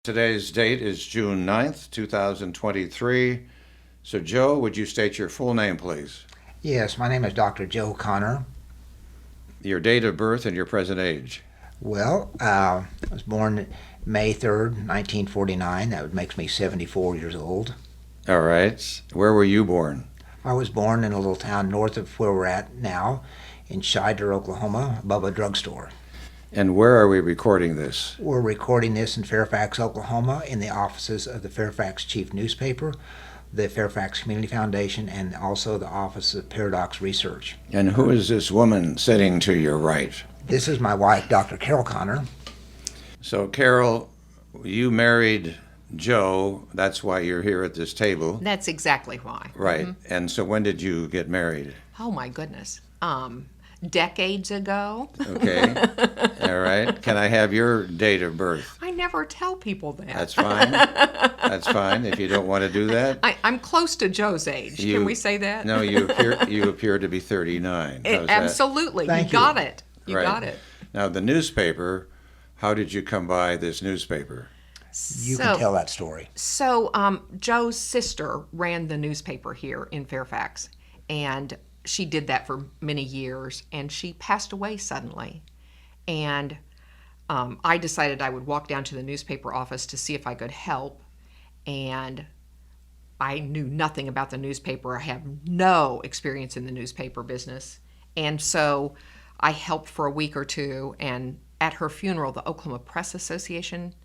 Today's date is June 9th, 2023. So, Joe, would you state your full name, please? Yes, my name is Dr. Joe Connor. Your date of birth and your present age. Well, I was born May 3rd, 1949. That makes me 74 years old. All right. Where were you born? I was born in a little town north of where we're at now, in Shider, Oklahoma, above a drugstore. And where are we recording this? We're recording this in Fairfax, Oklahoma, in the offices of the Fairfax Chief Newspaper, the Fairfax Community Foundation, and also the Office of Paradox Research. And who is this woman sitting to your right? This is my wife, Dr. Carol Connor. So, Carol, you married Joe. That's why you're here at this table. That's exactly why. Right. And so when did you get married? Oh, my goodness. Decades ago. Okay. All right. Can I have your date of birth? I never tell people that. That's fine. That's fine if you don't want to do that. I'm close to Joe's age. Can we say that? No, you appear to be 39. How's that? Absolutely. Thank you got you. it. You Right. got it. Now, the newspaper, how did you come by this newspaper? You can tell that story. So Joe's sister ran the newspaper here in Fairfax, and she did that for many years, and she passed away suddenly. And I decided I would walk down to the newspaper office to see if I could help, and I knew nothing about the newspaper. I have no experience in the newspaper business. And so I helped for a week or two, and at her funeral, the Oklahoma Press Association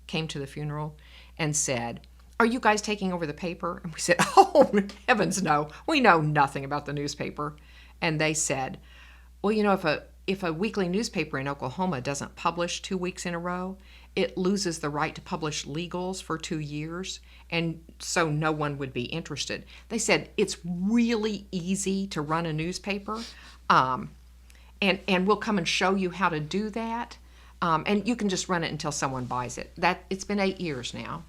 came to the funeral and said, "Are you guys taking over the paper?" And we said, "Oh, heavens no. We know nothing about the newspaper." And they said, "Well, you know, if a weekly newspaper in Oklahoma doesn't publish 2 weeks in a row, it loses the right to publish legals for 2 years, and so no one would be interested." They said, "It's really easy to run a newspaper, and we'll come and show you how to do that. And you can just run it until someone buys it." It's been 8 years now.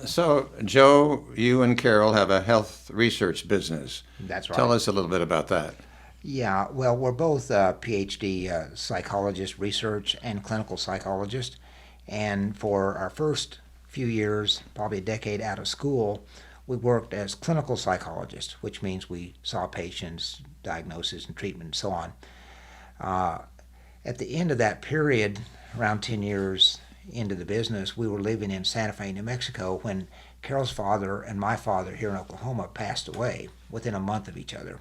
So, Joe, you and Carol have a health research business. That's right. Tell us a little bit about that. Yeah, well, we're both PhD psychologists, research and clinical psychologists. And for our first few years, probably a decade out of school, we worked as clinical psychologists, which means we saw patients, diagnosis and treatment and so on. At the end of that period, around 10 years into the business, we were living in Santa Fe, New Mexico, when Carol's father and my father here in Oklahoma passed away within a month of each other.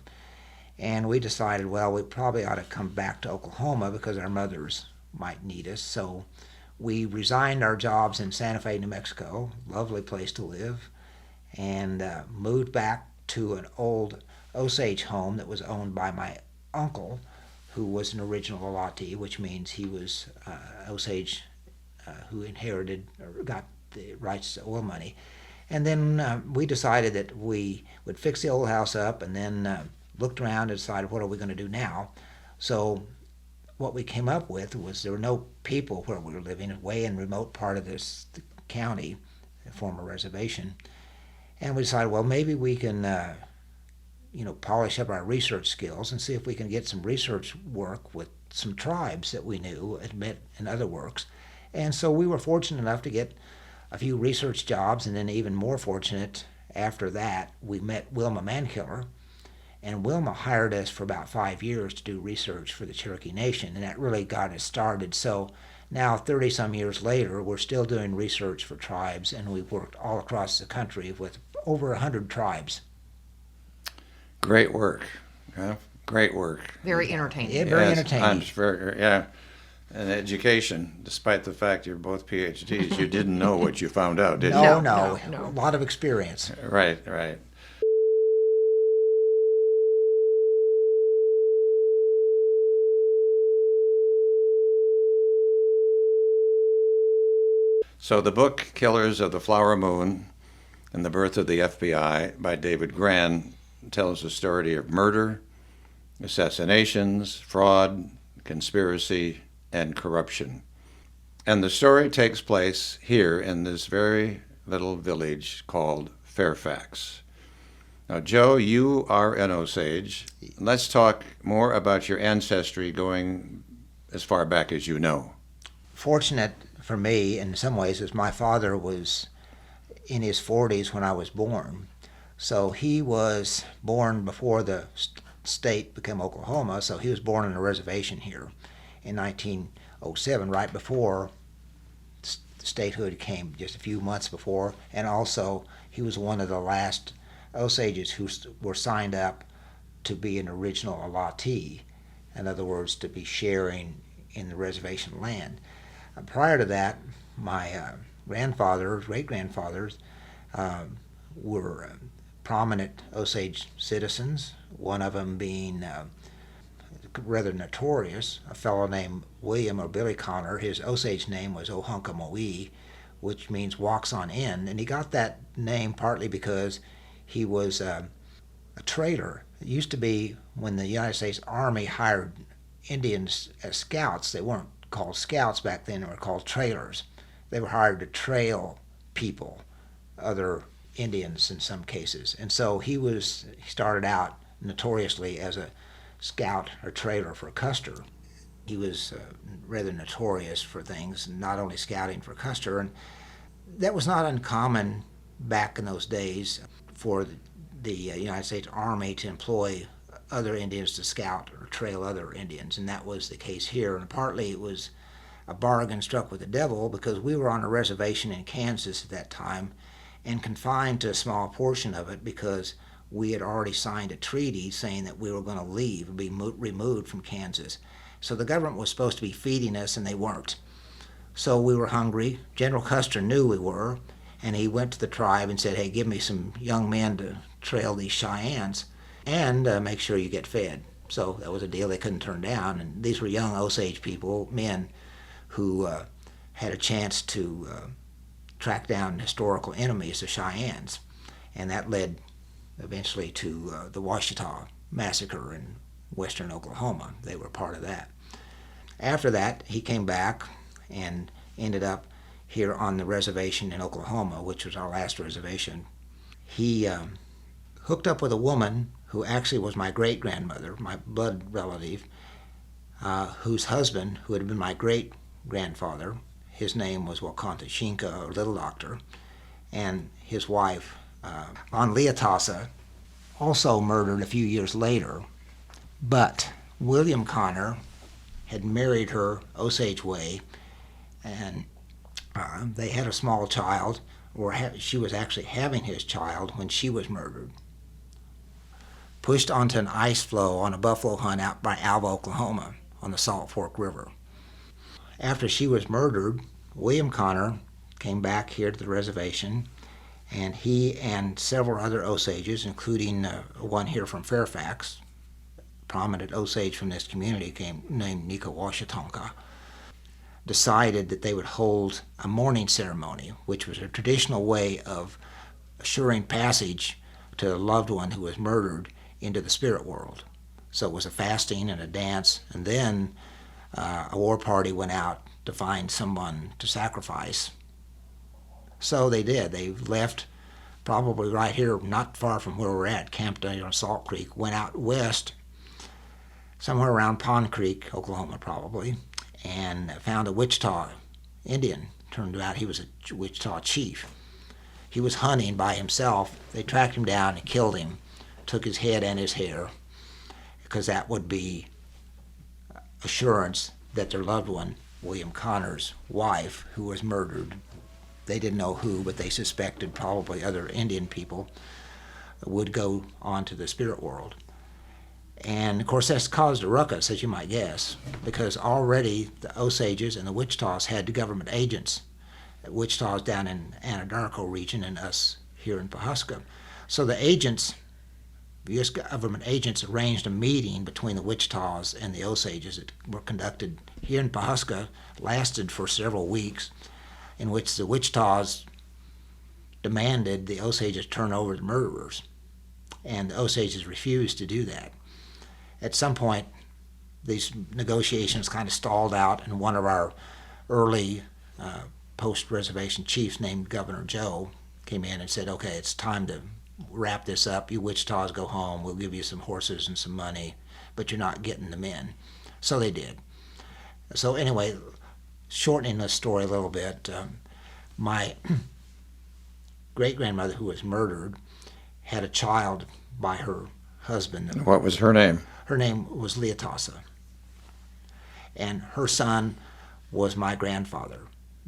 And we decided, well, we probably ought to come back to Oklahoma because our mothers might need us. So we resigned our jobs in Santa Fe, New Mexico, lovely place to live, and moved back to an old Osage home that was owned by my uncle, who was an original allotee, which means he was Osage who inherited or got the rights to oil money. And then we decided that we would fix the old house up, and then looked around and decided, what are we going to do now? So what we came up with was there were no people where we were living, way in remote part of this county, a former reservation. And we decided, well, maybe we can polish up our research skills and see if we can get some research work with some tribes that we knew, admit in other works. And so we were fortunate enough to get a few research jobs, and then even more fortunate after that, we met Wilma Mankiller, and Wilma hired us for about 5 years to do research for the Cherokee Nation, and that really got us started. So now, 30-some years later, we're still doing research for tribes, and we've worked all across the country with over 100 tribes. Great work. Yeah, great work. Very entertaining. Yeah, very Yes, entertaining. yeah. And education, despite the fact you're both PhDs, you didn't know what you found out, did you? No, No. a lot of experience. Right. So the book Killers of the Flower Moon and the Birth of the FBI by David Grann tells the story of murder, assassinations, fraud, conspiracy, and corruption. And the story takes place here in this very little village called Fairfax. Now, Joe, you are an Osage. Let's talk more about your ancestry going as far back as you know. fortunate for me in some ways is my father was in his 40s when I was born. So he was born before the state became Oklahoma, so he was born on a reservation here in 1907, right before statehood came, just a few months before. And also he was one of the last Osages who were signed up to be an original allottee, in other words, to be sharing in the reservation land. Prior to that, my grandfathers, great-grandfathers, were prominent Osage citizens, one of them being rather notorious, a fellow named William or Billy Connor. His Osage name was Ohunkamoe, which means walks on end, and he got that name partly because he was a trader. It used to be when the United States Army hired Indians as scouts, they weren't called scouts back then, they were called trailers. They were hired to trail people, other Indians in some cases. And so he started out notoriously as a scout or trailer for Custer. He was rather notorious for things, not only scouting for Custer, and that was not uncommon back in those days for the United States Army to employ other Indians to scout or trail other Indians, and that was the case here. And partly it was a bargain struck with the devil because we were on a reservation in Kansas at that time and confined to a small portion of it because we had already signed a treaty saying that we were going to leave and be removed from Kansas. So the government was supposed to be feeding us, and they weren't. So we were hungry. General Custer knew we were, and he went to the tribe and said, hey, give me some young men to trail these Cheyennes and make sure you get fed. So that was a deal they couldn't turn down. And these were young Osage people, men who had a chance to track down historical enemies, the Cheyennes. And that led eventually to the Washita massacre in western Oklahoma. They were part of that. After that, he came back and ended up here on the reservation in Oklahoma, which was our last reservation. He hooked up with a woman who actually was my great-grandmother, my blood relative, whose husband, who had been my great-grandfather, his name was Wakantashinka, or Little Doctor, and his wife, Von Leotasa, also murdered a few years later. But William Connor had married her Osage way, and they had a small child, or she was actually having his child when she was murdered. Pushed onto an ice floe on a buffalo hunt out by Alva, Oklahoma, on the Salt Fork River. After she was murdered, William Connor came back here to the reservation, and he and several other Osages, including one here from Fairfax, prominent Osage from this community named Nika Washatonka, decided that they would hold a mourning ceremony, which was a traditional way of assuring passage to a loved one who was murdered into the spirit world. So it was a fasting and a dance, and then a war party went out to find someone to sacrifice. So they did. They left probably right here, not far from where we're at, camped on Salt Creek, went out west, somewhere around Pond Creek, Oklahoma probably, and found a Wichita Indian. Turned out he was a Wichita chief. He was hunting by himself. They tracked him down and killed him, took his head and his hair, because that would be assurance that their loved one, William Connor's wife, who was murdered, they didn't know who, but they suspected probably other Indian people, would go on to the spirit world. And of course that's caused a ruckus, as you might guess, because already the Osages and the Wichitas had government agents. Wichita's down in Anadarko region and us here in Pawhuska. So the agents, U.S. government agents, arranged a meeting between the Wichitas and the Osages that were conducted here in Pawhuska, lasted for several weeks, in which the Wichitas demanded the Osages turn over the murderers, and the Osages refused to do that. At some point, these negotiations kind of stalled out, and one of our early post-reservation chiefs named Governor Joe came in and said, okay, it's time to wrap this up. You Wichitas go home. We'll give you some horses and some money, but you're not getting the men. So they did. So anyway, shortening the story a little bit, my great-grandmother, who was murdered, had a child by her husband. What was her name? Her name was Leotasa. And her son was my grandfather,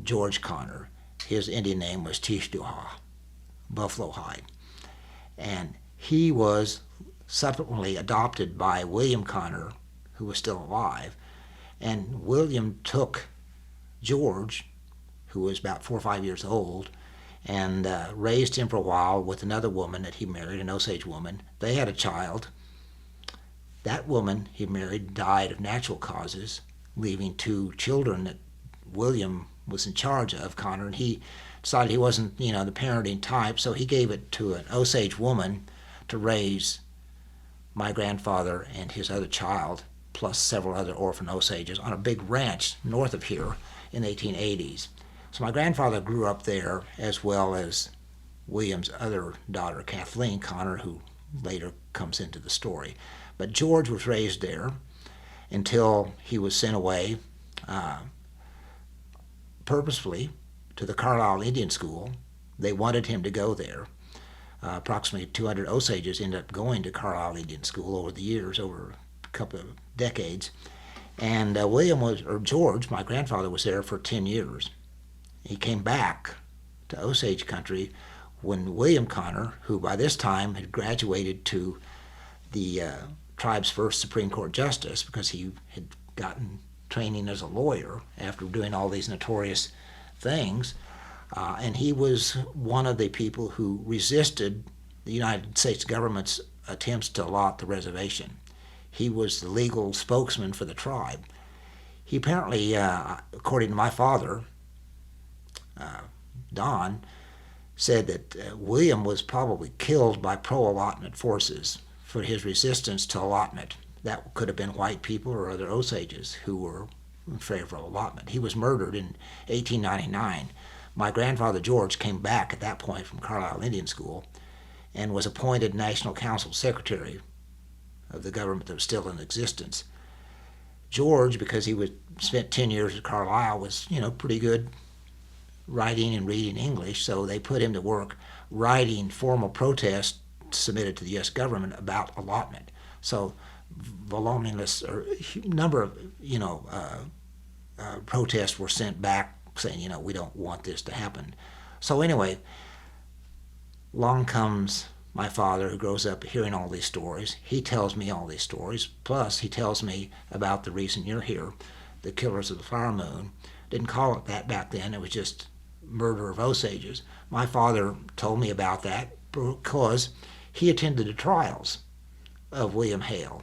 George Connor. His Indian name was Tishduha, Buffalo Hide. And he was subsequently adopted by William Connor, who was still alive. And William took George, who was about 4 or 5 years old, and raised him for a while with another woman that he married, an Osage woman. They had a child. That woman he married died of natural causes, leaving 2 children that William was in charge of, Connor, and he decided he wasn't, the parenting type, so he gave it to an Osage woman to raise my grandfather and his other child, plus several other orphan Osages, on a big ranch north of here in the 1880s. So my grandfather grew up there, as well as William's other daughter, Kathleen Connor, who later comes into the story. But George was raised there until he was sent away purposefully to the Carlisle Indian School. They wanted him to go there. Approximately 200 Osages ended up going to Carlisle Indian School over the years, over a couple of decades. And George, my grandfather, was there for 10 years. He came back to Osage country when William Connor, who by this time had graduated to the tribe's first Supreme Court justice because he had gotten training as a lawyer after doing all these notorious things, and he was one of the people who resisted the United States government's attempts to allot the reservation. He was the legal spokesman for the tribe. He apparently, according to my father, Don, said that William was probably killed by pro-allotment forces for his resistance to allotment. That could have been white people or other Osages who were in favor of allotment. He was murdered in 1899. My grandfather George came back at that point from Carlisle Indian School and was appointed National Council Secretary of the government that was still in existence. George, because he spent 10 years at Carlisle, was pretty good writing and reading English, so they put him to work writing formal protests submitted to the U.S. government about allotment. So voluminous or number of protests were sent back saying we don't want this to happen. So anyway, along comes my father, who grows up hearing all these stories. He tells me all these stories, plus he tells me about the reason you're here, the Killers of the Flower Moon. Didn't call it that back then, it was just murder of Osages. My father told me about that because he attended the trials of William Hale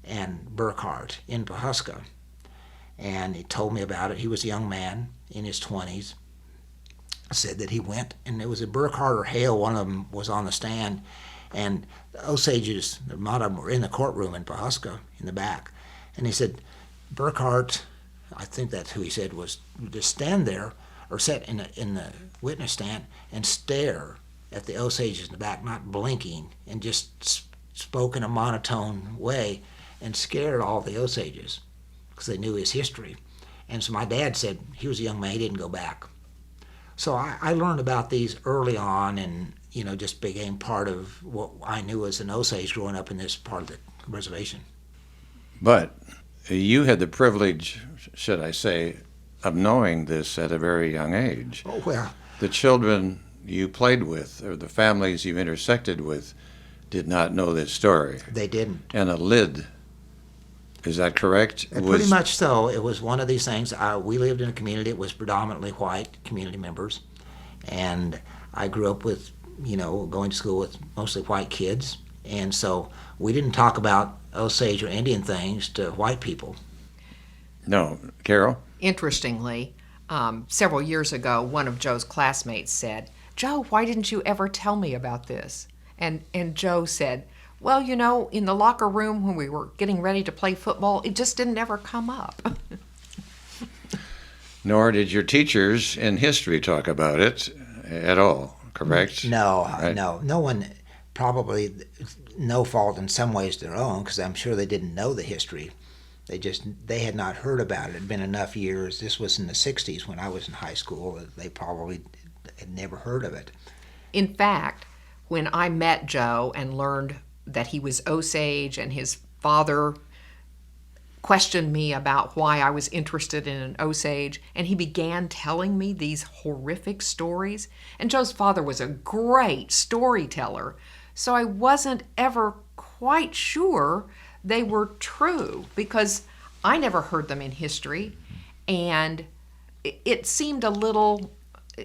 and Burkhart in Pawhuska, and he told me about it. He was a young man in his 20s, said that he went, and it was a Burkhart or Hale, one of them was on the stand, and the Osages, a lot of them were in the courtroom in Pawhuska in the back, and he said, Burkhart, I think that's who he said, was to stand there or sit in the witness stand and stare at the Osages in the back, not blinking, and just spoke in a monotone way and scared all the Osages because they knew his history. And so my dad said he was a young man, he didn't go back. So I learned about these early on and, just became part of what I knew as an Osage growing up in this part of the reservation. But you had the privilege, should I say, of knowing this at a very young age. Oh, well. The children you played with or the families you intersected with did not know this story. They didn't. And a lid, is that correct? Pretty much so. It was one of these things. We lived in a community. It was predominantly white community members. And I grew up with, going to school with mostly white kids. And so we didn't talk about Osage or Indian things to white people. No. Carol? Interestingly, several years ago, one of Joe's classmates said, Joe, why didn't you ever tell me about this? And Joe said, well, in the locker room when we were getting ready to play football, it just didn't ever come up. Nor did your teachers in history talk about it at all, correct? No, right? No one, probably no fault in some ways their own, because I'm sure they didn't know the history They had not heard about it. It had been enough years. This was in the 60s when I was in high school. They probably had never heard of it. In fact, when I met Joe and learned that he was Osage and his father questioned me about why I was interested in an Osage, and he began telling me these horrific stories. And Joe's father was a great storyteller, so I wasn't ever quite sure they were true because I never heard them in history, and it seemed a little,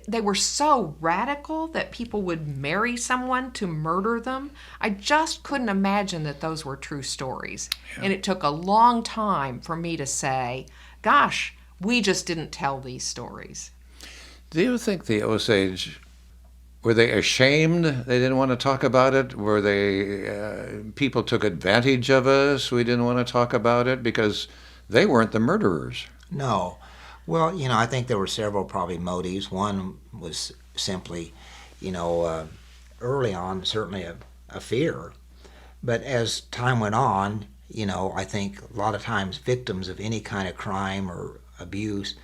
they were so radical that people would marry someone to murder them. I just couldn't imagine that those were true stories. Yeah. And it took a long time for me to say, gosh, we just didn't tell these stories. Do you think the Osage, were they ashamed? They didn't want to talk about it? Were they, people took advantage of us? We didn't want to talk about it because they weren't the murderers. No. Well, I think there were several probably motives. One was simply, early on, certainly a fear. But as time went on, I think a lot of times victims of any kind of crime or abuse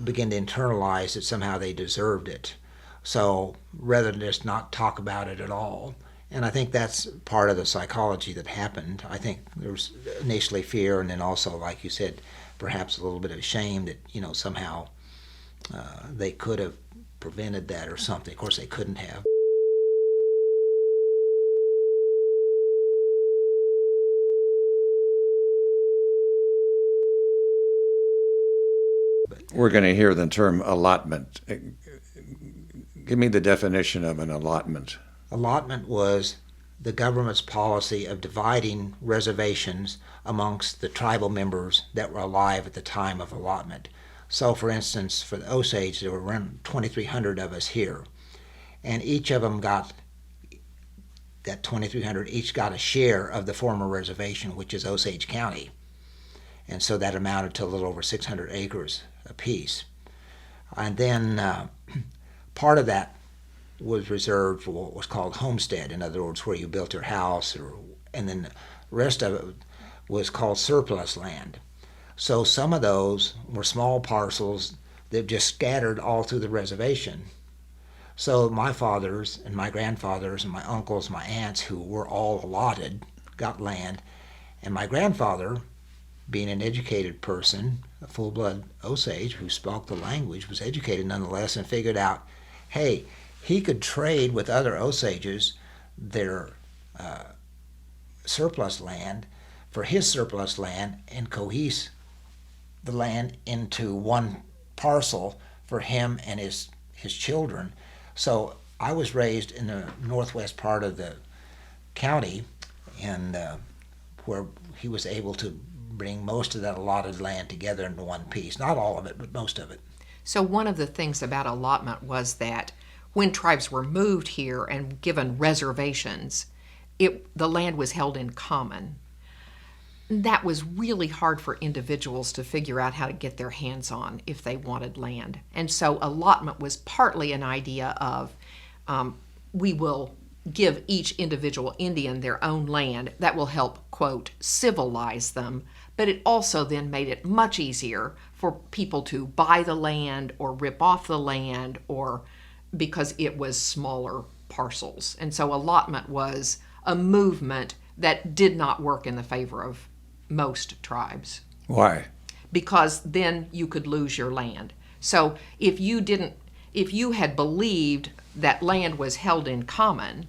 begin to internalize that somehow they deserved it. So rather than just not talk about it at all. And I think that's part of the psychology that happened. I think there was initially fear, and then also, like you said, perhaps a little bit of shame that, somehow they could have prevented that or something. Of course, they couldn't have. We're going to hear the term allotment. Give me the definition of an allotment. Allotment was the government's policy of dividing reservations amongst the tribal members that were alive at the time of allotment. So, for instance, for the Osage, there were around 2,300 of us here, and each of them got, that 2,300 each got a share of the former reservation, which is Osage County, and so that amounted to a little over 600 acres apiece. And then part of that was reserved for what was called homestead, in other words, where you built your house, and then the rest of it was called surplus land. So some of those were small parcels that just scattered all through the reservation. So my fathers and my grandfathers and my uncles, my aunts, who were all allotted, got land, and my grandfather, being an educated person, a full-blood Osage who spoke the language, was educated nonetheless, and figured out, hey, he could trade with other Osages their surplus land for his surplus land and cohese the land into one parcel for him and his children. So I was raised in the northwest part of the county, and where he was able to bring most of that allotted land together into one piece. Not all of it, but most of it. So one of the things about allotment was that when tribes were moved here and given reservations, the land was held in common. That was really hard for individuals to figure out how to get their hands on if they wanted land. And so allotment was partly an idea of we will give each individual Indian their own land. That will help, quote, civilize them. But it also then made it much easier for people to buy the land or rip off the land, or because it was smaller parcels. And so allotment was a movement that did not work in the favor of most tribes. Why? Because then you could lose your land. So if you had believed that land was held in common,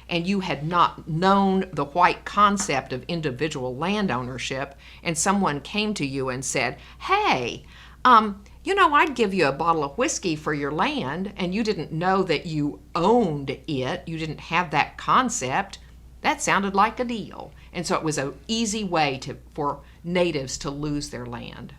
and you had not known the white concept of individual land ownership, and someone came to you and said, hey, I'd give you a bottle of whiskey for your land, and you didn't know that you owned it, you didn't have that concept, that sounded like a deal. And so it was an easy way for natives to lose their land.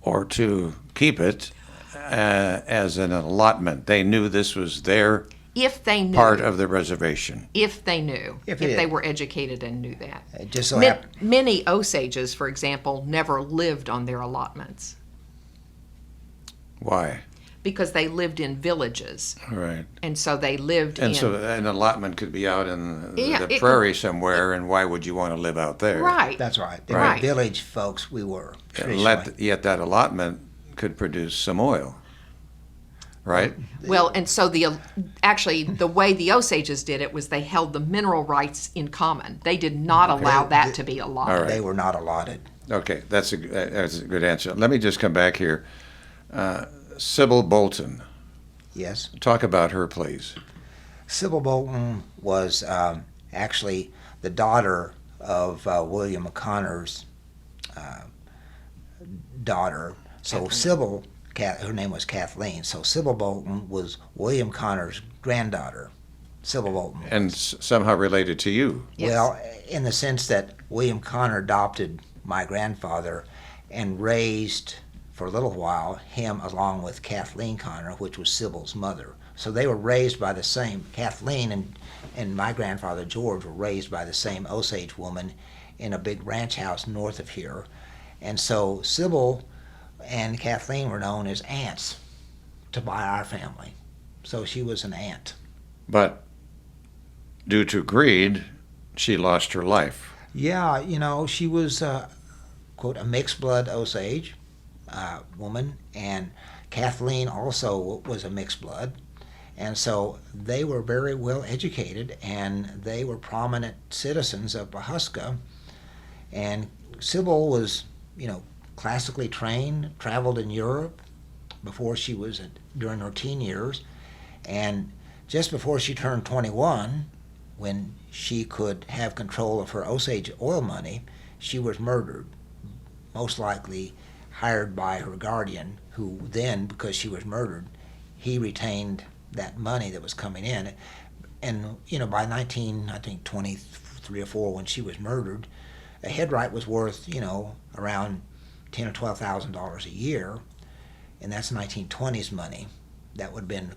Or to keep it as an allotment. They knew this was their If they knew. Part of the reservation. If they knew. If they were educated and knew that. It just so happened. Many Osages, for example, never lived on their allotments. Why? because they lived in villages. Right. And so they lived And in... so an allotment could be out in Yeah, the it prairie somewhere, and why would you want to live out there? Right. That's right. They Right. were village folks. We were traditionally. Yet that allotment could produce some oil, right? Well, and so actually the way the Osages did it was they held the mineral rights in common. They did not allow that to be allotted. All right. They were not allotted. Okay, that's a good answer. Let me just come back here. Sybil Bolton, Yes. talk about her, please. Sybil Bolton was actually the daughter of William O'Connor's daughter. So Kathleen. Sybil, her name was Kathleen. So Sybil Bolton was William Connor's granddaughter. Sybil Bolton. And somehow related to you. Yes. Well, in the sense that William Connor adopted my grandfather and raised for a little while him along with Kathleen Connor, which was Sybil's mother. So they were raised by the same, Kathleen and my grandfather George were raised by the same Osage woman in a big ranch house north of here. And so Sybil and Kathleen were known as aunts by our family. So she was an aunt. But due to greed, she lost her life. Yeah, she was, quote, a mixed blood Osage woman, and Kathleen also was a mixed blood. And so they were very well educated, and they were prominent citizens of Pawhuska. And Sybil was, classically trained, traveled in Europe before she was during her teen years. And just before she turned 21, when she could have control of her Osage oil money, she was murdered, most likely hired by her guardian, who then, because she was murdered, he retained that money that was coming in. And, by 23 or 4, when she was murdered, a headright was worth, around $10,000 or $12,000 a year, and that's 1920s money. That would have been,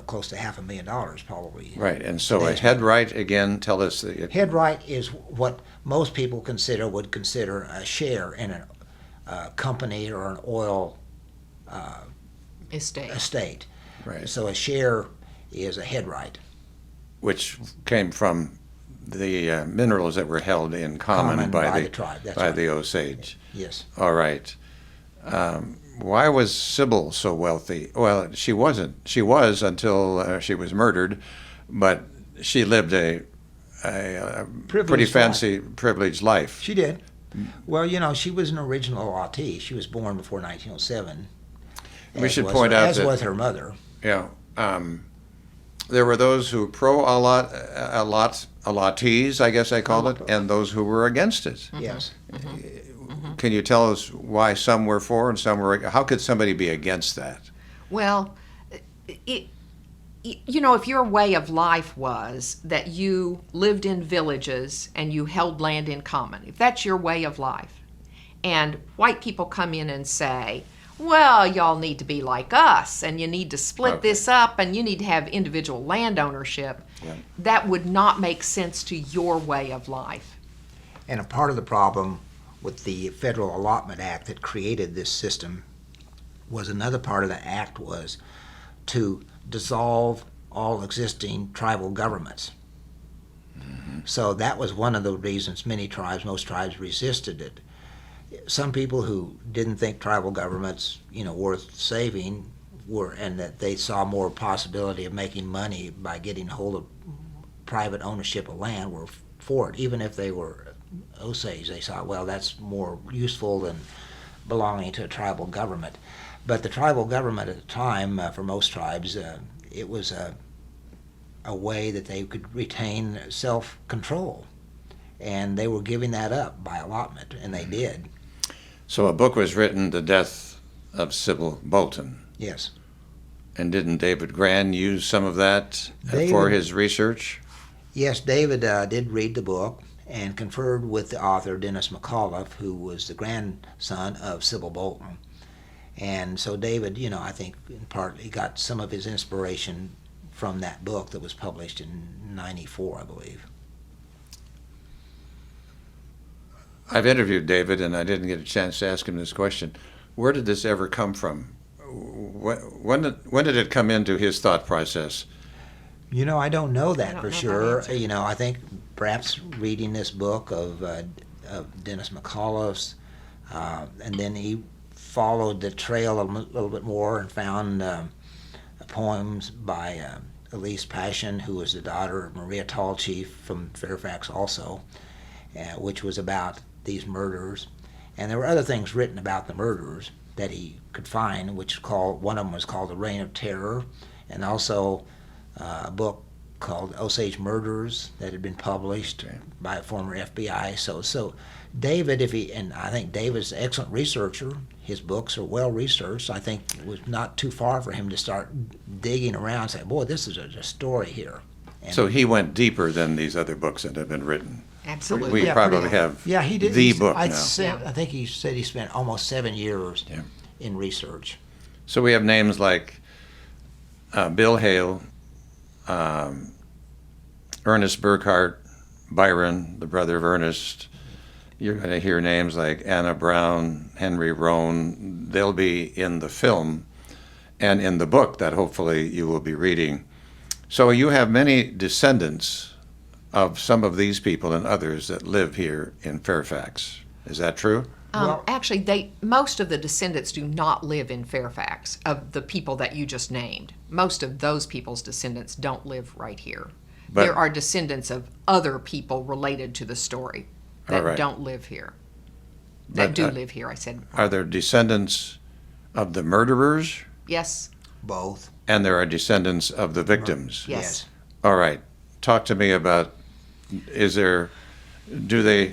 close to $500,000 probably. Right, and so a headright, again, tell us. Headright is what most people would consider a share in a company or an oil estate. Right. So a share is a headright. Which came from the minerals that were held in common by the tribe. That's by right. the Osage. Yes. All right. Why was Sybil so wealthy? Well, she wasn't. She was until she was murdered, but she lived a pretty fancy, privileged life. She did. Well, she was an original Autee. She was born before 1907. We should point out as that, was her mother. Yeah. There were those who allottees, I guess I called it, and those who were against it. Yes. Can you tell us why some were for and some were? How could somebody be against that? Well, if your way of life was that you lived in villages and you held land in common, if that's your way of life, and white people come in and say, well, y'all need to be like us, and you need to split this up, and you need to have individual land ownership, that would not make sense to your way of life. And a part of the problem with the Federal Allotment Act that created this system was another part of the act was to dissolve all existing tribal governments. Mm-hmm. So that was one of the reasons most tribes resisted it. Some people who didn't think tribal governments, worth saving and that they saw more possibility of making money by getting hold of private ownership of land were for it. Even if they were Osage, they saw, well, that's more useful than belonging to a tribal government. But the tribal government at the time, for most tribes, it was a way that they could retain self-control. And they were giving that up by allotment, and they did. So a book was written, The Death of Sybil Bolton. Yes. And didn't David Gran use some of that for his research? Yes, David did read the book and conferred with the author, Dennis McAuliffe, who was the grandson of Sybil Bolton. And so David, I think in part he got some of his inspiration from that book that was published in '94, I believe. I've interviewed David, and I didn't get a chance to ask him this question. Where did this ever come from? when did it come into his thought process? You know, I don't know that don't for know that sure. answer. You know, I think perhaps reading this book of Dennis McAuliffe's, and then he followed the trail a little bit more and found poems by Elise Passion, who was the daughter of Maria Tallchief from Fairfax also, which was about these murders. And there were other things written about the murders that he could find, one of them was called The Reign of Terror, and also a book called Osage Murders that had been published by a former FBI. So David, and I think David's an excellent researcher. His books are well researched. I think it was not too far for him to start digging around and say, boy, this is a story here. And So he went deeper than these other books that have been written. Absolutely. We Yeah, probably pretty- have yeah, he did. the book I now. I think he said he spent almost 7 years Yeah. in research. So we have names like Bill Hale, Ernest Burkhart, Byron, the brother of Ernest. You're going to hear names like Anna Brown, Henry Roan. They'll be in the film and in the book that hopefully you will be reading. So you have many descendants of some of these people and others that live here in Fairfax. Is that true? Actually, most of the descendants do not live in Fairfax, of the people that you just named. Most of those people's descendants don't live right here. But- there are descendants of other people related to the story that All right. don't live here. That But, do live here, I said. Are there descendants of the murderers? Yes, Both. And there are descendants of the victims? yes. All right. Talk to me about, do they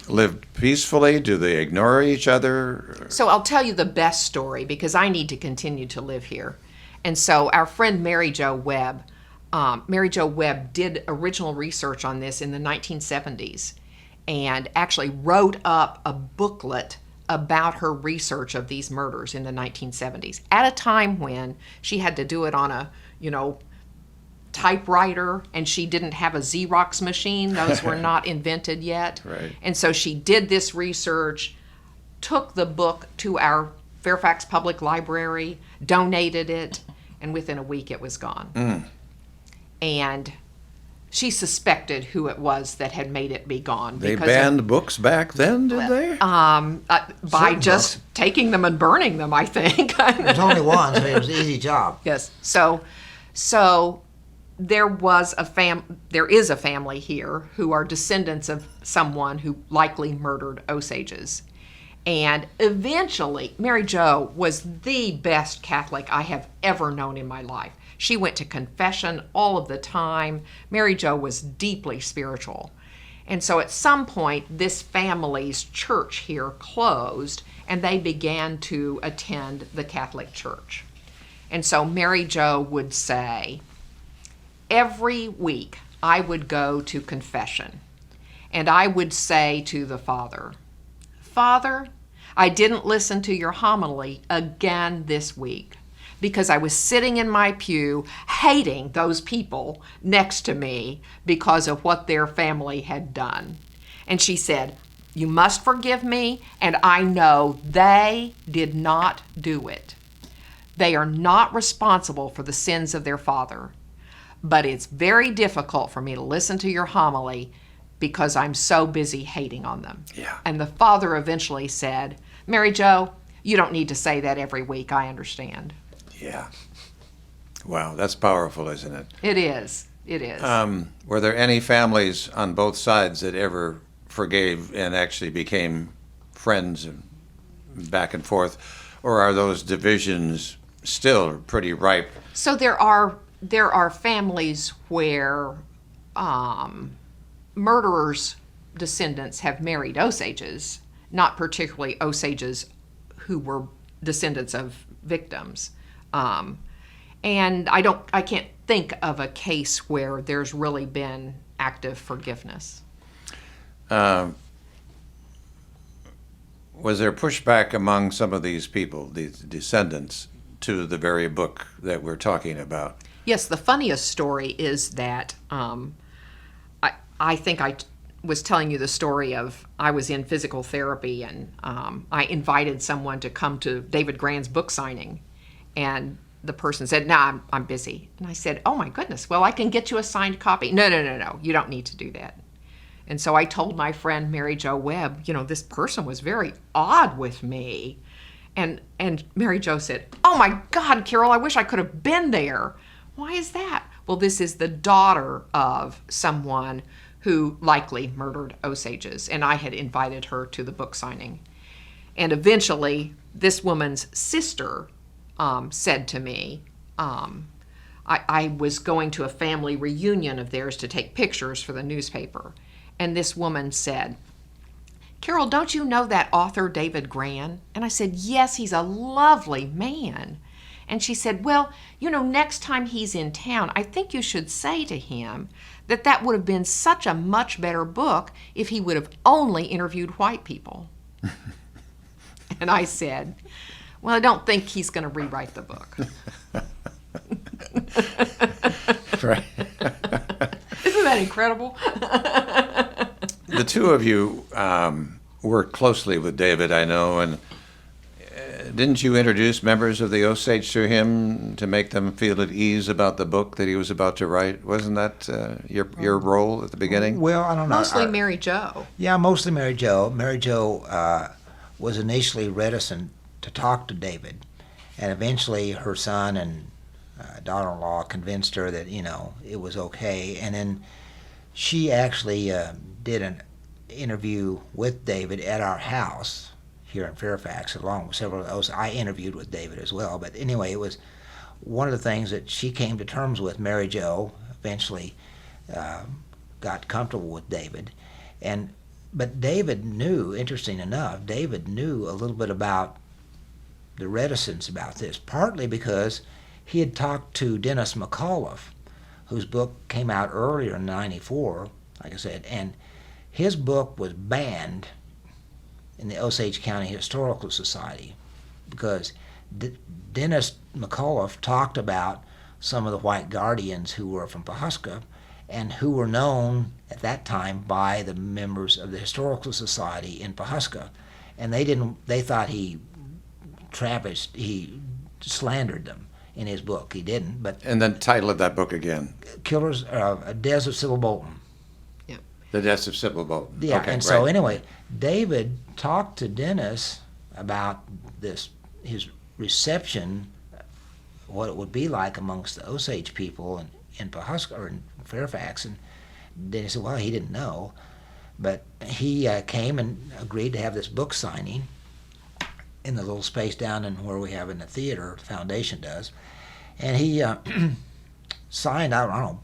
live peacefully? Do they ignore each other? So I'll tell you the best story because I need to continue to live here. And so our friend Mary Jo Webb did original research on this in the 1970s and actually wrote up a booklet about her research of these murders in the 1970s at a time when she had to do it on a, typewriter, and she didn't have a Xerox machine. Those were not invented yet. Right. And so she did this research, took the book to our Fairfax Public Library, donated it, and within a week it was gone. And she suspected who it was that had made it be gone. They because banned books back then, did they? by Certain just taking them and burning them, I think. There's only one, so it was an easy job. Yes. So there is a family here who are descendants of someone who likely murdered Osages. And eventually, Mary Jo was the best Catholic I have ever known in my life. She went to confession all of the time. Mary Jo was deeply spiritual. And so at some point, this family's church here closed, and they began to attend the Catholic Church. And so Mary Jo would say, every week I would go to confession, and I would say to the Father, Father, I didn't listen to your homily again this week because I was sitting in my pew hating those people next to me because of what their family had done. And she said, you must forgive me, and I know they did not do it. They are not responsible for the sins of their father. But it's very difficult for me to listen to your homily because I'm so busy hating on them. Yeah. And the Father eventually said, Mary Jo, you don't need to say that every week. I understand. Yeah. Wow, that's powerful, isn't it? It is. It is. Were there any families on both sides that ever forgave and actually became friends and back and forth? Or are those divisions still pretty ripe? So there are families where murderers' descendants have married Osages, not particularly Osages who were descendants of victims. And I can't think of a case where there's really been active forgiveness. Was there pushback among some of these people, these descendants, to the very book that we're talking about? Yes, the funniest story is that I think was telling you the story of I was in physical therapy and I invited someone to come to David Grann's book signing, and the person said, "No, I'm busy." And I said, "Oh my goodness, well, I can get you a signed copy." No, you don't need to do that. And so I told my friend Mary Jo Webb, this person was very odd with me. And Mary Jo said, "Oh my God, Carol, I wish I could have been there." "Why is that?" "Well, this is the daughter of someone who likely murdered Osages, and I had invited her to the book signing." And eventually, this woman's sister said to me, I was going to a family reunion of theirs to take pictures for the newspaper. And this woman said, "Carol, don't you know that author David Grann?" And I said, "Yes, he's a lovely man." And she said, "Well, next time he's in town, I think you should say to him that would have been such a much better book if he would have only interviewed white people." And I said, "Well, I don't think he's going to rewrite the book." Right. Isn't that incredible? The two of you worked closely with David, I know, and didn't you introduce members of the Osage to him to make them feel at ease about the book that he was about to write? Wasn't that your role at the beginning? Well, I don't know. Mostly Mary Jo. Yeah, mostly Mary Jo. Mary Jo was initially reticent to talk to David, and eventually her son and daughter-in-law convinced her that it was okay, and then she actually did an interview with David at our house here in Fairfax, along with several others. I interviewed with David as well, but anyway, it was one of the things that she came to terms with. Mary Jo eventually got comfortable with David, but David knew, interesting enough, David knew a little bit about the reticence about this, partly because he had talked to Dennis McAuliffe, whose book came out earlier in '94, like I said, and his book was banned in the Osage County Historical Society because Dennis McAuliffe talked about some of the white guardians who were from Pawhuska and who were known at that time by the members of the Historical Society in Pawhuska, and they thought he slandered them in his book. He didn't, but And the title of that book again? Killers, Deaths of Sybil Bolton. The Deaths of Sybil Bolton. Yeah, Okay, and so right. anyway, David talked to Dennis about his reception, what it would be like amongst the Osage people in Pawhuska or in Fairfax, and Dennis said, well, he didn't know, but he came and agreed to have this book signing in the little space down in where we have in the theater, the foundation does, and he signed, I don't know,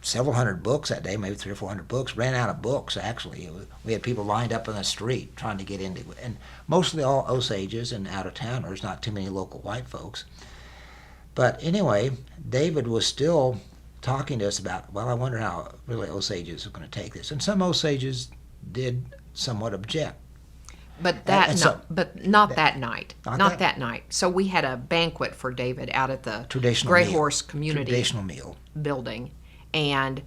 several hundred books that day, maybe 300 or 400 books. Ran out of books, actually. We had people lined up on the street trying to get into it, and mostly all Osages and out-of-towners, not too many local white folks. But anyway, David was still talking to us about, well, I wonder how really Osages are going to take this. And some Osages did somewhat object. But not that night. Not that night. So we had a banquet for David out at the Gray Horse Community traditional meal building, and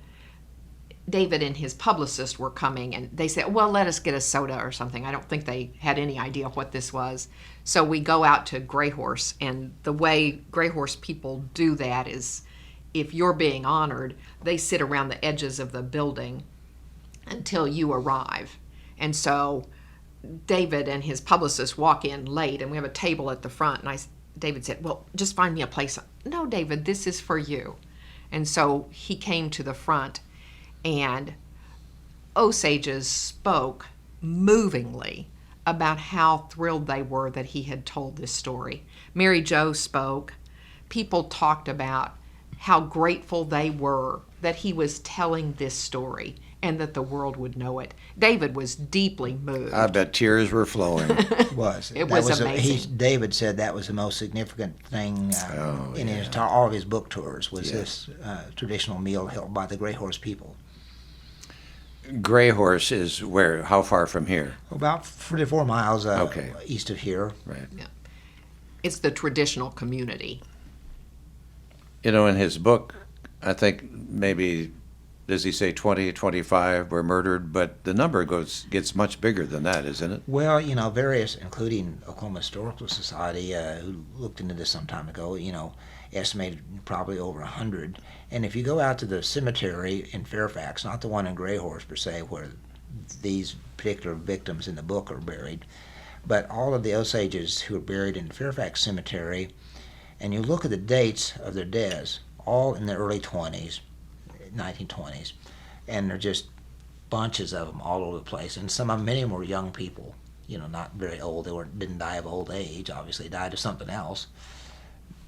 David and his publicist were coming, and they said, well, let us get a soda or something. I don't think they had any idea what this was. So we go out to Gray Horse, and the way Gray Horse people do that is if you're being honored, they sit around the edges of the building until you arrive. And so David and his publicist walk in late, and we have a table at the front, and David said, well, just find me a place. No, David, this is for you. And so he came to the front, and Osages spoke movingly about how thrilled they were that he had told this story. Mary Jo spoke. People talked about how grateful they were that he was telling this story and that the world would know it. David was deeply moved. I bet tears were flowing. It was. It was amazing. David said that was the most significant thing in all of his book tours was this traditional meal held by the Gray Horse people. Gray Horse is where? How far from here? About 34 miles east of here. Right. Yeah. It's the traditional community. In his book, I think maybe does he say 20, 25 were murdered? But the number gets much bigger than that, isn't it? Well, various, including Oklahoma Historical Society, who looked into this some time ago, estimated probably over 100. And if you go out to the cemetery in Fairfax, not the one in Gray Horse per se, where these particular victims in the book are buried, but all of the Osages who are buried in Fairfax Cemetery, and you look at the dates of their deaths, all in the early 20s, 1920s, and they're just bunches of them all over the place. And many of them were young people, not very old. They didn't die of old age. Obviously, died of something else.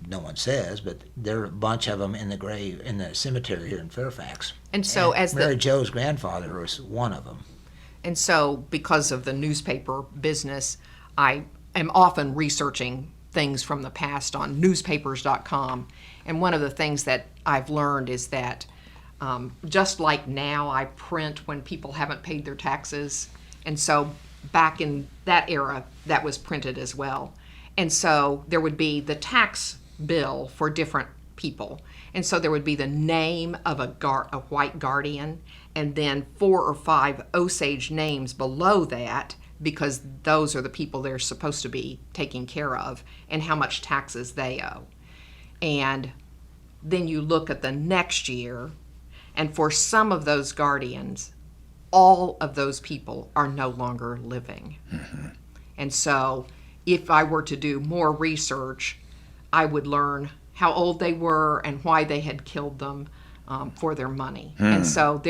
No one says, but there are a bunch of them in the cemetery here in Fairfax. And so, as Mary Jo's grandfather was one of them. And so, because of the newspaper business, I am often researching things from the past on newspapers.com. And one of the things that I've learned is that just like now, I print when people haven't paid their taxes. And so back in that era, that was printed as well. And so there would be the tax bill for different people. And so there would be the name of a white guardian, and then 4 or 5 Osage names below that, because those are the people they're supposed to be taking care of, and how much taxes they owe. And then you look at the next year, and for some of those guardians, all of those people are no longer living. Mm-hmm. And so if I were to do more research, I would learn how old they were and why they had killed them for their money. And so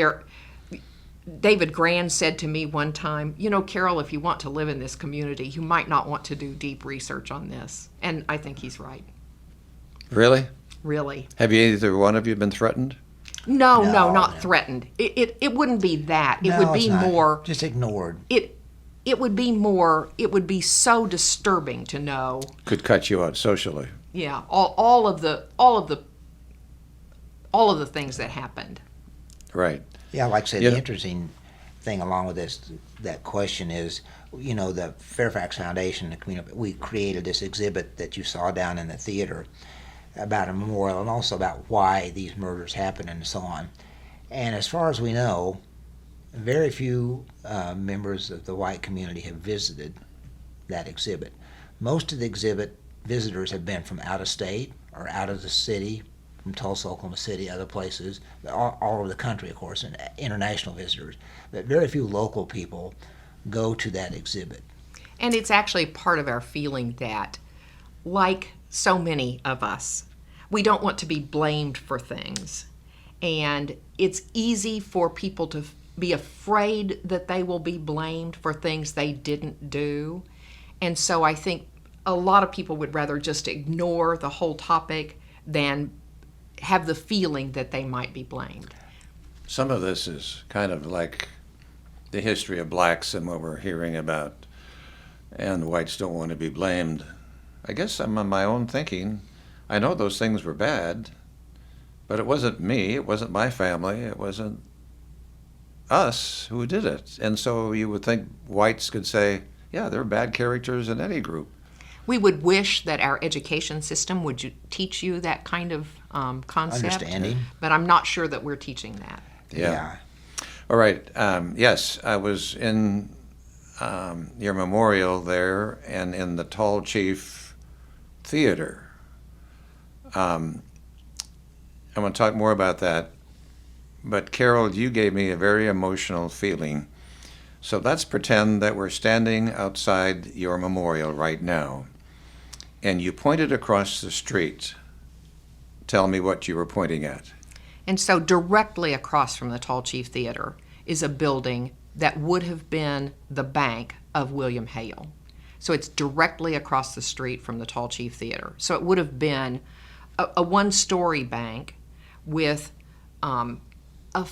David Gran said to me one time, Carol, if you want to live in this community, you might not want to do deep research on this. And I think he's right. Really? Really. Have either one of you been threatened? No, not threatened. It wouldn't be that. It would be more just ignored. It would be more. It would be so disturbing to know. Could cut you out socially. Yeah, all of the things that happened. Right. Yeah, like I said, the interesting thing along with that question is, the Fairfax Foundation, we created this exhibit that you saw down in the theater about a memorial, and also about why these murders happened and so on. And as far as we know, very few members of the white community have visited that exhibit. Most of the exhibit visitors have been from out of state or out of the city, from Tulsa, Oklahoma City, other places, all over the country, of course, and international visitors. But very few local people go to that exhibit. And it's actually part of our feeling that, like so many of us, we don't want to be blamed for things. And it's easy for people to be afraid that they will be blamed for things they didn't do. And so I think a lot of people would rather just ignore the whole topic than have the feeling that they might be blamed. Some of this is kind of like the history of blacks and what we're hearing about, and the whites don't want to be blamed. I guess I'm on my own thinking. I know those things were bad, but it wasn't me, it wasn't my family, it wasn't us who did it. And so you would think whites could say, yeah, there are bad characters in any group. We would wish that our education system would teach you that kind of concept. Understanding. But I'm not sure that we're teaching that. Yeah. All right. Yes, I was in your memorial there and in the Tall Chief Theater. I'm going to talk more about that. But Carol, you gave me a very emotional feeling. So let's pretend that we're standing outside your memorial right now, and you pointed across the street. Tell me what you were pointing at. And so directly across from the Tall Chief Theater is a building that would have been the bank of William Hale. So it's directly across the street from the Tall Chief Theater. So it would have been a one-story bank with a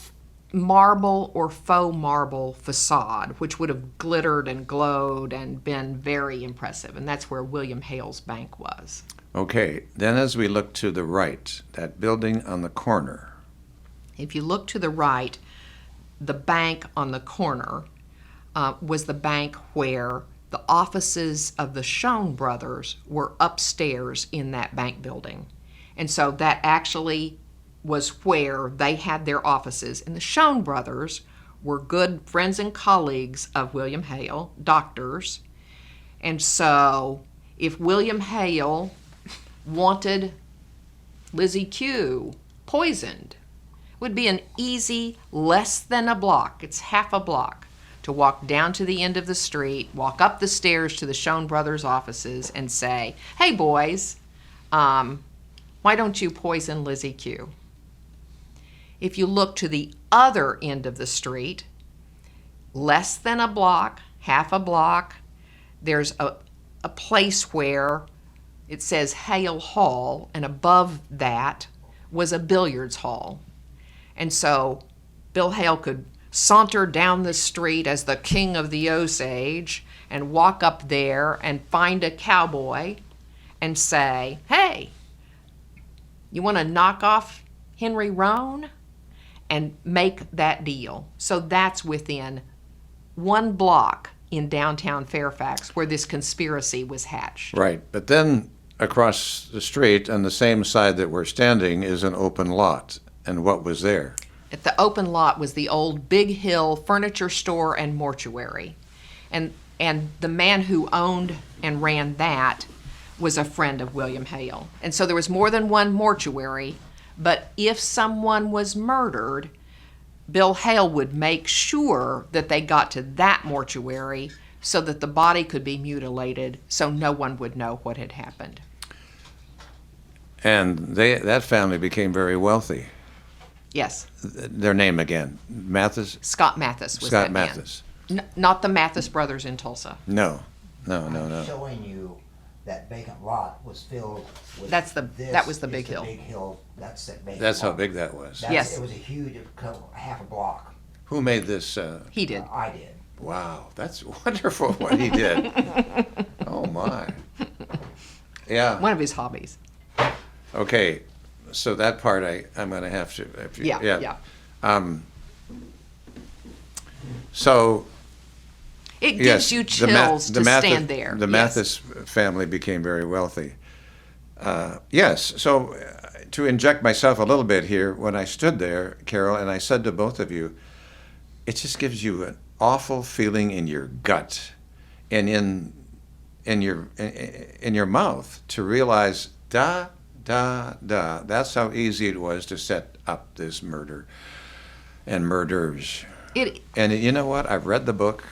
marble or faux marble facade, which would have glittered and glowed and been very impressive. And that's where William Hale's bank was. Okay, then as we look to the right, that building on the corner. If you look to the right, the bank on the corner was the bank where the offices of the Schoen brothers were upstairs in that bank building. And so that actually was where they had their offices. And the Schoen brothers were good friends and colleagues of William Hale, doctors. And so if William Hale wanted Lizzie Q poisoned, it would be an easy, less than a block, it's half a block, to walk down to the end of the street, walk up the stairs to the Schoen brothers' offices and say, hey boys, why don't you poison Lizzie Q? If you look to the other end of the street, less than a block, half a block, there's a place where it says Hale Hall, and above that was a billiards hall. And so Bill Hale could saunter down the street as the king of the Osage and walk up there and find a cowboy and say, hey, you want to knock off Henry Roan? And make that deal. So that's within 1 block in downtown Fairfax where this conspiracy was hatched. Right. But then across the street on the same side that we're standing is an open lot. And what was there? At the open lot was the old Big Hill furniture store and mortuary. And the man who owned and ran that was a friend of William Hale. And so there was more than one mortuary. But if someone was murdered, Bill Hale would make sure that they got to that mortuary so that the body could be mutilated so no one would know what had happened. And that family became very wealthy. Yes. Their name again, Mathis? Scott Mathis was Scott that man. Mathis. Not the Mathis brothers in Tulsa. No. Showing you that vacant lot was filled with That was the Big Hill. Big Hill. That's that vacant That's how lot. big that was. Yes. It was a huge, half a block. Who made this? He did. I did. Wow, that's wonderful what he did. Oh my. Yeah. One of his hobbies. Okay, so that part I'm going to have to. Yeah. So It gives yes, you chills to stand there. The Yes. Mathis family became very wealthy. Yes, so to inject myself a little bit here, when I stood there, Carol, and I said to both of you, it just gives you an awful feeling in your gut and in your mouth to realize, that's how easy it was to set up this murder and murders. And you know what? I've read the book.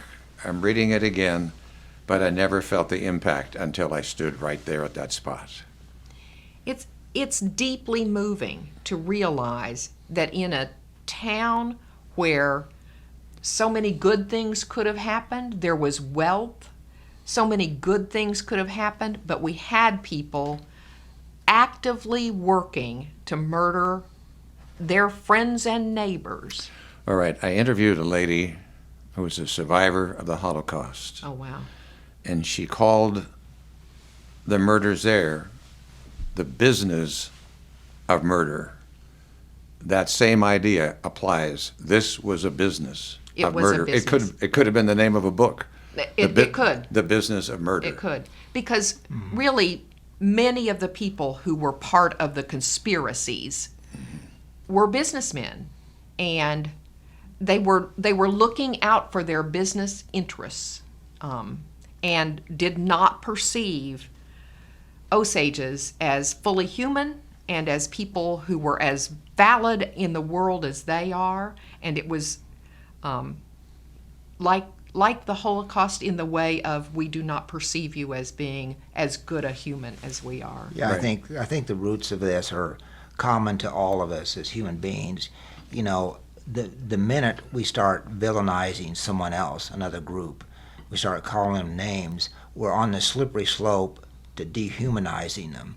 I'm reading it again, but I never felt the impact until I stood right there at that spot. It's deeply moving to realize that in a town where so many good things could have happened, there was wealth, so many good things could have happened, but we had people actively working to murder their friends and neighbors. All right, I interviewed a lady who was a survivor of the Holocaust. Oh, wow. And she called the murders there the business of murder. That same idea applies. This was a business of murder. It was a business. It could have been the name of a book. It could. The business of murder. It could. Because really, many of the people who were part of the conspiracies were businessmen. And they were looking out for their business interests and did not perceive Osages as fully human and as people who were as valid in the world as they are. And it was like the Holocaust in the way of, we do not perceive you as being as good a human as we are. Yeah, Right. I think the roots of this are common to all of us as human beings. You know, the minute we start villainizing someone else, another group, we start calling them names, we're on the slippery slope to dehumanizing them.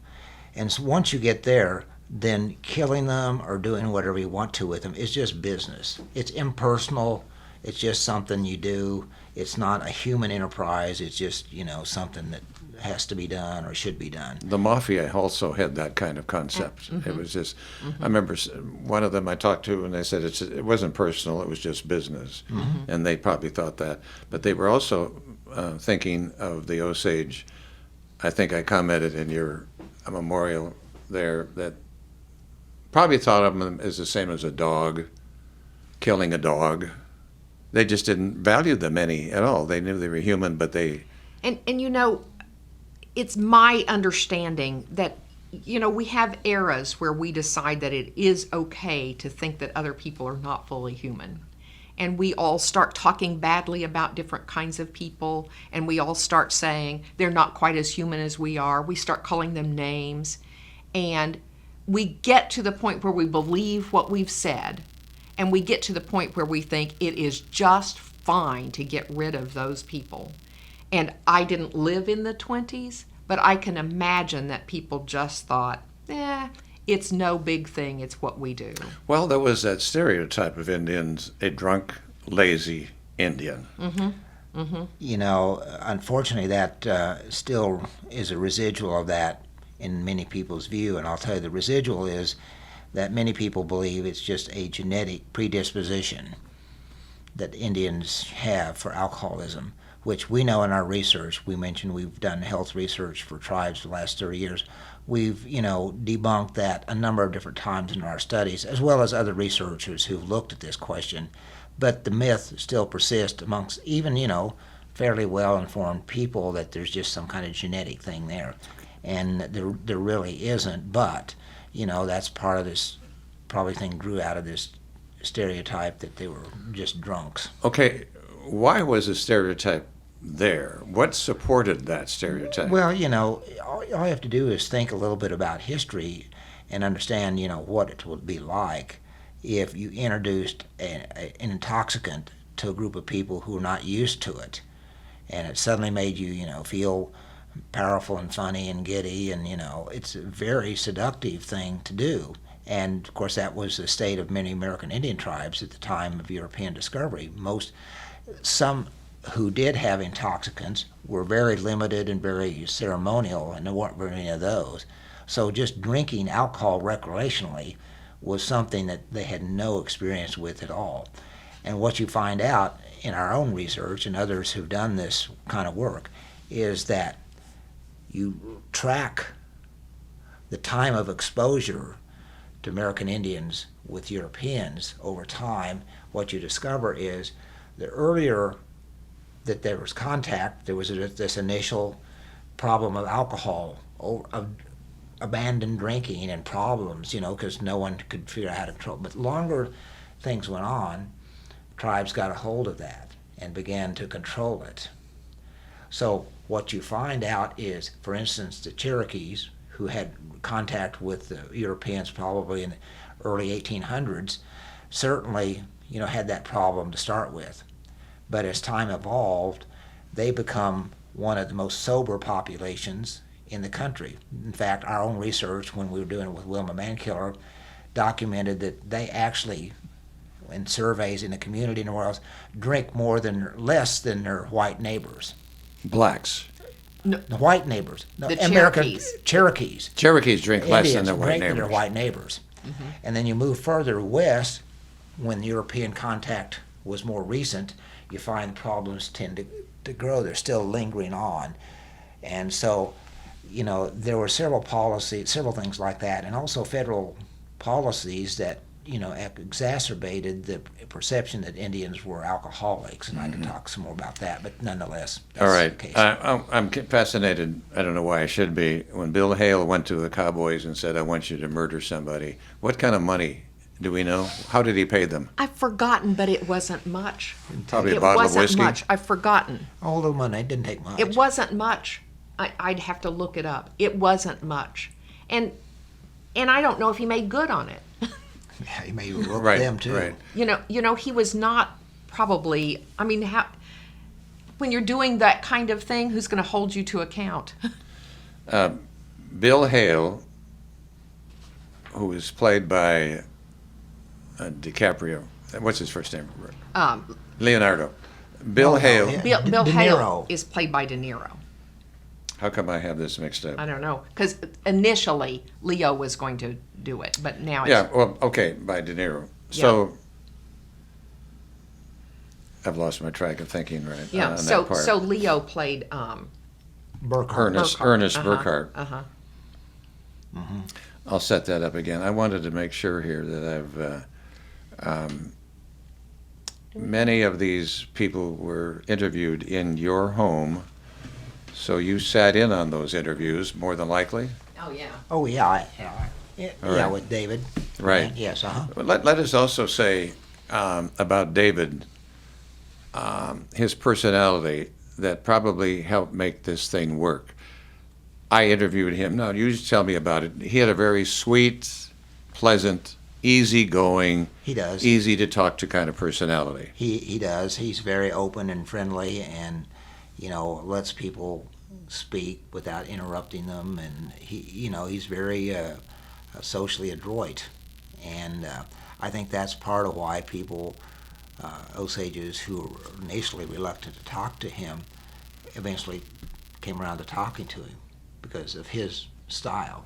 And so once you get there, then killing them or doing whatever you want to with them is just business. It's impersonal. It's just something you do. It's not a human enterprise. It's just, something that has to be done or should be done. The mafia also had that kind of concept. It was just, I remember one of them I talked to, and they said it wasn't personal, it was just business. And they probably thought that. But they were also thinking of the Osage. I think I commented in your memorial there that probably thought of them as the same as a dog, killing a dog. They just didn't value them any at all. They knew they were human, but they... And you know, it's my understanding that, you know, we have eras where we decide that it is okay to think that other people are not fully human. And we all start talking badly about different kinds of people, and we all start saying they're not quite as human as we are. We start calling them names, and we get to the point where we believe what we've said, and we get to the point where we think it is just fine to get rid of those people. And I didn't live in the 20s, but I can imagine that people just thought, it's no big thing, it's what we do. Well, there was that stereotype of Indians, a drunk, lazy Indian. You know, unfortunately, that still is a residual of that in many people's view. And I'll tell you, the residual is that many people believe it's just a genetic predisposition that Indians have for alcoholism, which we know in our research. We mentioned we've done health research for tribes for the last 30 years. We've, you know, debunked that a number of different times in our studies, as well as other researchers who've looked at this question. But the myth still persists amongst even, you know, fairly well-informed people that there's just some kind of genetic thing there. And there really isn't, but, you know, that's part of this probably thing grew out of this stereotype that they were just drunks. Okay, why was the stereotype there? What supported that stereotype? Well, you know, all you have to do is think a little bit about history and understand, you know, what it would be like if you introduced an intoxicant to a group of people who are not used to it, and it suddenly made you, you know, feel powerful and funny and giddy, and, you know, it's a very seductive thing to do. And, of course, that was the state of many American Indian tribes at the time of European discovery. Some who did have intoxicants were very limited and very ceremonial, and there weren't very many of those. So just drinking alcohol recreationally was something that they had no experience with at all. And what you find out in our own research and others who've done this kind of work is that you track the time of exposure to American Indians with Europeans over time. What you discover is the earlier that there was contact, there was this initial problem of alcohol, of abandoned drinking and problems, you know, because no one could figure out how to control it. But longer things went on, tribes got a hold of that and began to control it. So what you find out is, for instance, the Cherokees, who had contact with the Europeans probably in the early 1800s, certainly, you know, had that problem to start with. But as time evolved, they become one of the most sober populations in the country. In fact, our own research, when we were doing it with Wilma Mankiller, documented that they actually, in surveys in the community and everywhere else, drink less than their white neighbors. Blacks. No, the white neighbors. No, The American Cherokees. Cherokees drink less than Indians their white drink than neighbors. their white neighbors. And then you move further west, when European contact was more recent, you find problems tend to grow. They're still lingering on. And so, you know, there were several things like that, and also federal policies that, you know, exacerbated the perception that Indians were alcoholics, and I can talk some more about that, but nonetheless, that's All right. the case. I'm fascinated, I don't know why I should be, when Bill Hale went to the Cowboys and said, I want you to murder somebody, what kind of money do we know? How did he pay them? I've forgotten, but it wasn't much. Probably a It bottle of wasn't whiskey? much. I've forgotten. Although money didn't take much. It wasn't much. I'd have to look it up. It wasn't much. And I don't know if he made good on it. Yeah, you may rope Right, them too. right. You know, he was not probably, I mean, when you're doing that kind of thing, who's going to hold you to account? Bill Hale, who was played by DiCaprio, what's his first name? Leonardo. Bill Hale, yeah. Bill De Hale Niro. is played by De Niro. how come I have this mixed up? I don't know, because initially Leo was going to do it, but now it's... Yeah, well, okay, by De Niro. So, I've lost my track of thinking, right? Yeah, on so that part. so Leo played Burkhart. Ernest Burkhart. Uh-huh. I'll set that up again. I wanted to make sure here that many of these people were interviewed in your home, so you sat in on those interviews more than likely. Oh, yeah. Oh, yeah, yeah, right. with David. Right. Yes, Let us also say about David, his personality that probably helped make this thing work. I interviewed him. Now, you just tell me about it. He had a very sweet, pleasant, easygoing, He does. easy to talk to kind of personality. He does. He's very open and friendly, and lets people speak without interrupting them. And he's very socially adroit, and I think that's part of why people, Osages who were initially reluctant to talk to him, eventually came around to talking to him because of his style.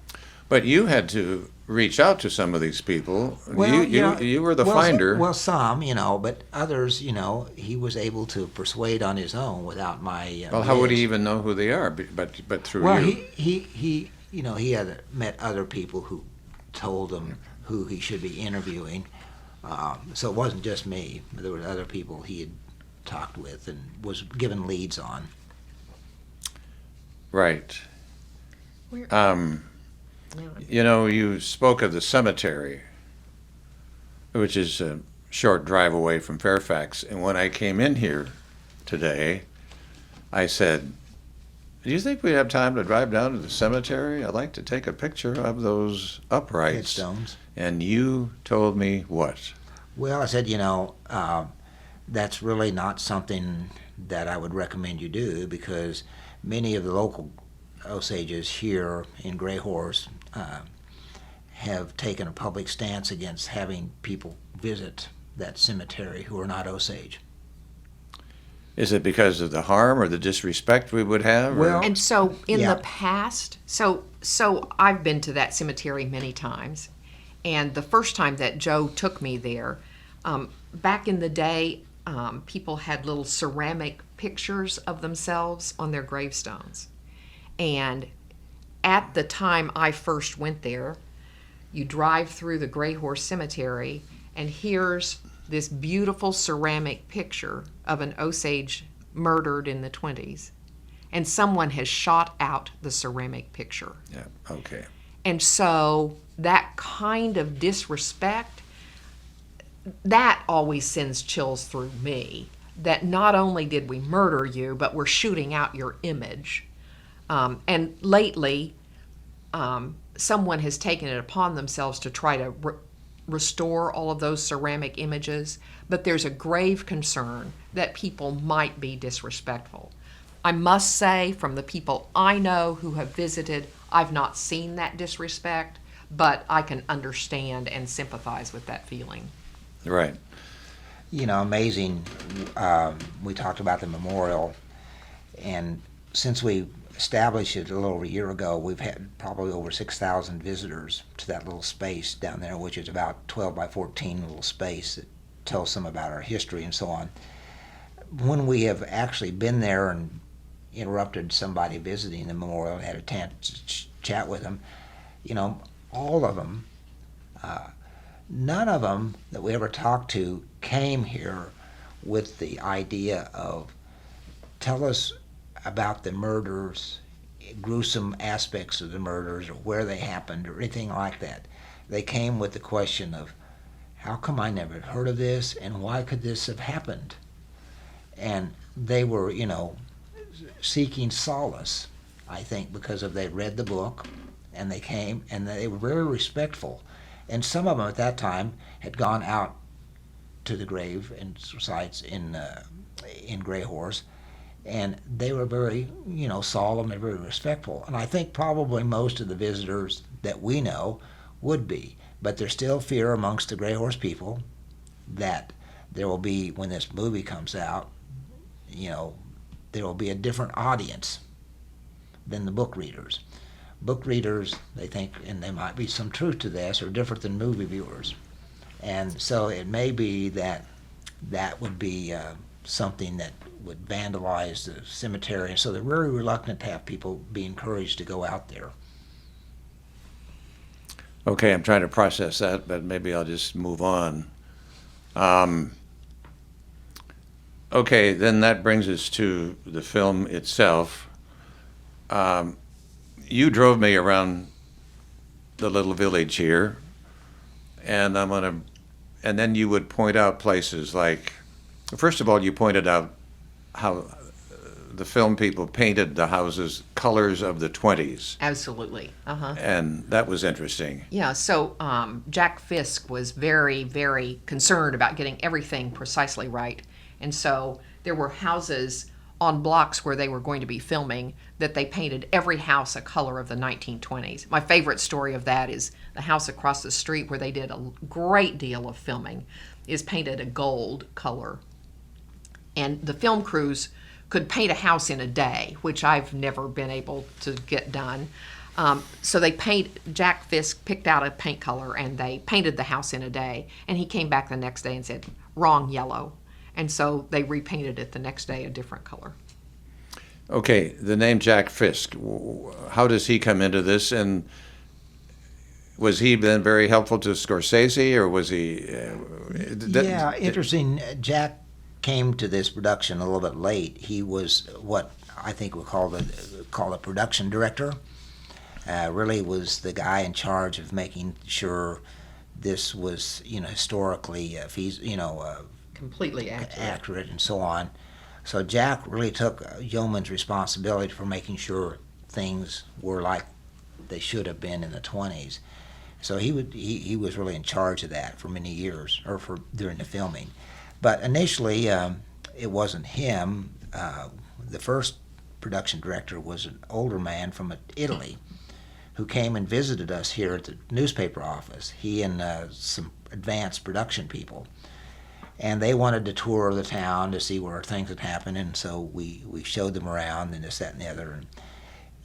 But you had to reach out to some of these people. Well, you were the finder. Well, some, but others, he was able to persuade on his own without my. Well, how would he even know who they are? But through well, you. he had met other people who told him who he should be interviewing. So it wasn't just me. There were other people he had talked with and was given leads on. Right. Where- You spoke of the cemetery, which is a short drive away from Fairfax. And when I came in here today, I said, do you think we'd have time to drive down to the cemetery? I'd like to take a picture of those uprights. Headstones. And you told me what? Well, I said, that's really not something that I would recommend you do, because many of the local Osages here in Gray Horse have taken a public stance against having people visit that cemetery who are not Osage. Is it because of the harm or the disrespect we would have? Well, And so in Yeah. the past, so I've been to that cemetery many times, and the first time that Joe took me there, back in the day, people had little ceramic pictures of themselves on their gravestones. And at the time I first went there, you drive through the Gray Horse Cemetery, and here's this beautiful ceramic picture of an Osage murdered in the 20s. And someone has shot out the ceramic picture. Yeah, okay. And so that kind of disrespect, that always sends chills through me. That not only did we murder you, but we're shooting out your image. And lately, someone has taken it upon themselves to try to restore all of those ceramic images, but there's a grave concern that people might be disrespectful. I must say, from the people I know who have visited, I've not seen that disrespect, but I can understand and sympathize with that feeling. Right. Amazing. We talked about the memorial, and since we established it a little over a year ago, we've had probably over 6,000 visitors to that little space down there, which is about 12 by 14 little space that tells them about our history and so on. When we have actually been there and interrupted somebody visiting the memorial, had a chance to chat with them, all of them, none of them that we ever talked to came here with the idea of, tell us about the murders, gruesome aspects of the murders, or where they happened, or anything like that. They came with the question of, how come I never heard of this, and why could this have happened? And they were, seeking solace, I think, because they read the book, and they came, and they were very respectful. And some of them at that time had gone out to the grave and sites in Gray Horse, and they were very, solemn and very respectful. And I think probably most of the visitors that we know would be. But there's still fear amongst the Gray Horse people that there will be, when this movie comes out, there will be a different audience than the book readers. Book readers, they think, and there might be some truth to this, are different than movie viewers. And so it may be that that would be something that would vandalize the cemetery. And so they're very reluctant to have people be encouraged to go out there. Okay, I'm trying to process that, but maybe I'll just move on. Um, okay, then that brings us to the film itself. You drove me around the little village here, and and then you would point out places like, first of all, you pointed out how the film people painted the houses colors of the 20s, Absolutely. Uh-huh. and that was interesting. Yeah, so Jack Fisk was very, very concerned about getting everything precisely right. And so there were houses on blocks where they were going to be filming that they painted every house a color of the 1920s. My favorite story of that is the house across the street where they did a great deal of filming is painted a gold color. And the film crews could paint a house in a day, which I've never been able to get done. So Jack Fisk picked out a paint color and they painted the house in a day. And he came back the next day and said, wrong yellow. And so they repainted it the next day a different color. Okay, the name Jack Fisk, how does he come into this? And was he then very helpful to Scorsese, or was he? Yeah, interesting. Jack came to this production a little bit late. He was what I think we call a production director. Really was the guy in charge of making sure this was, historically, Completely accurate. accurate and so on. So Jack really took yeoman's responsibility for making sure things were like they should have been in the 20s. So he was really in charge of that for many years, or during the filming. But initially, it wasn't him. The first production director was an older man from Italy who came and visited us here at the newspaper office. He and some advanced production people. And they wanted to tour the town to see where things had happened, and so we showed them around and this, that, and the other. And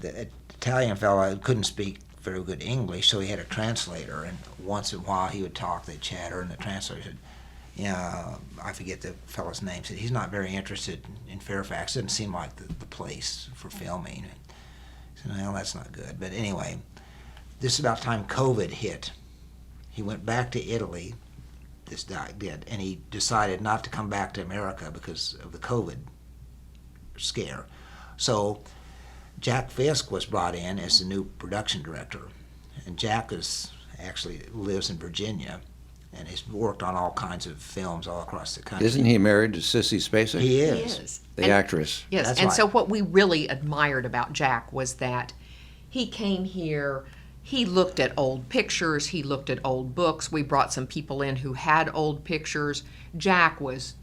the Italian fellow couldn't speak very good English, so he had a translator, and once in a while he would talk, they'd chatter, and the translator said, I forget the fellow's name, said he's not very interested in Fairfax, doesn't seem like the place for filming. And I said, well, that's not good. But anyway, this is about the time COVID hit. He went back to Italy, this guy did, and he decided not to come back to America because of the COVID scare. So Jack Fisk was brought in as the new production director, and Jack actually lives in Virginia, and he's worked on all kinds of films all across the country. Isn't he married to Sissy Spacek? He is. He is. The actress. Yes, That's and right. so what we really admired about Jack was that he came here, he looked at old pictures, he looked at old books. We brought some people in who had old pictures. Jack was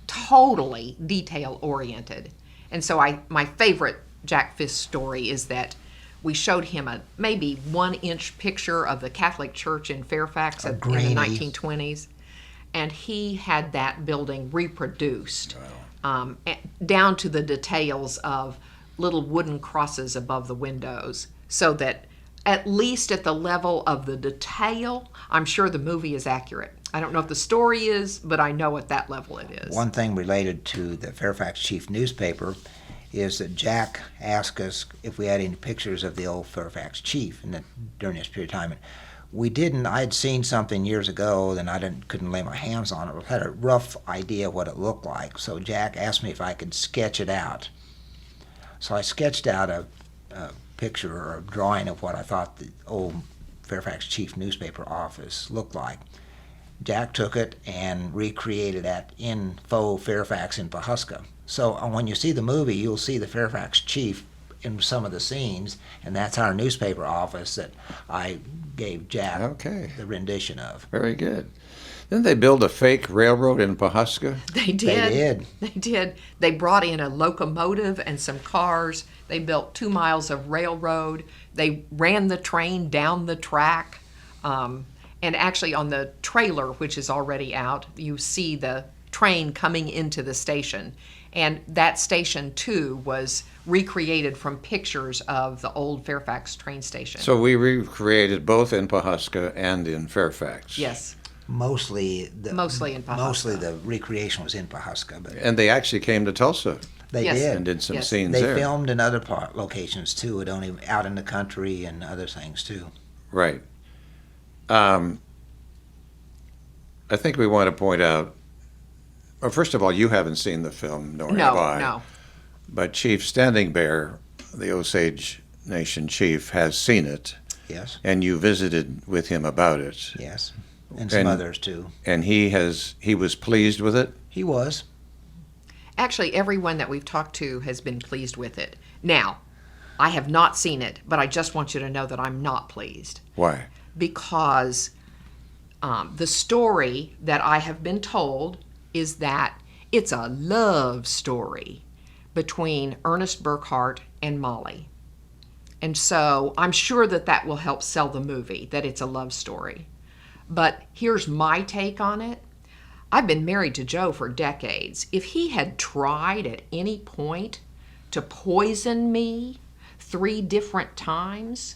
totally detail-oriented. And so my favorite Jack Fisk story is that we showed him a maybe 1-inch picture of the Catholic Church in Fairfax in the grainy. 1920s. And he had that building reproduced down to the details of little wooden crosses above the windows, so that at least at the level of the detail, I'm sure the movie is accurate. I don't know if the story is, but I know at that level it is. One thing related to the Fairfax Chief newspaper is that Jack asked us if we had any pictures of the old Fairfax Chief during this period of time. And we didn't. I had seen something years ago, and I couldn't lay my hands on it. I had a rough idea what it looked like. So Jack asked me if I could sketch it out. So I sketched out a picture or a drawing of what I thought the old Fairfax Chief newspaper office looked like. Jack took it and recreated that in faux Fairfax in Pawhuska. So when you see the movie, you'll see the Fairfax Chief in some of the scenes, and that's our newspaper office that I gave Jack the rendition of. Very good. Didn't they build a fake railroad in Pawhuska? They did. They did. They brought in a locomotive and some cars. They built 2 miles of railroad. They ran the train down the track. And actually on the trailer, which is already out, you see the train coming into the station. And that station, too, was recreated from pictures of the old Fairfax train station. So we recreated both in Pawhuska and in Fairfax. Yes. Mostly in Pawhuska. Mostly the recreation was in Pawhuska. But And they actually came to Tulsa they Yes. did. and did some Yes. scenes They there. filmed in other locations, too, out in the country and other things, too. Right. I think we want to point out, well, first of all, you haven't seen the film, nor have I. No. But Chief Standing Bear, the Osage Nation chief, has seen it, Yes, and you visited with him about it. yes, and some others too. And he was pleased with it? He was. Actually, everyone that we've talked to has been pleased with it. Now, I have not seen it, but I just want you to know that I'm not pleased. Why? Because the story that I have been told is that it's a love story between Ernest Burkhart and Molly. And so I'm sure that that will help sell the movie, that it's a love story. But here's my take on it. I've been married to Joe for decades. If he had tried at any point to poison me 3 different times,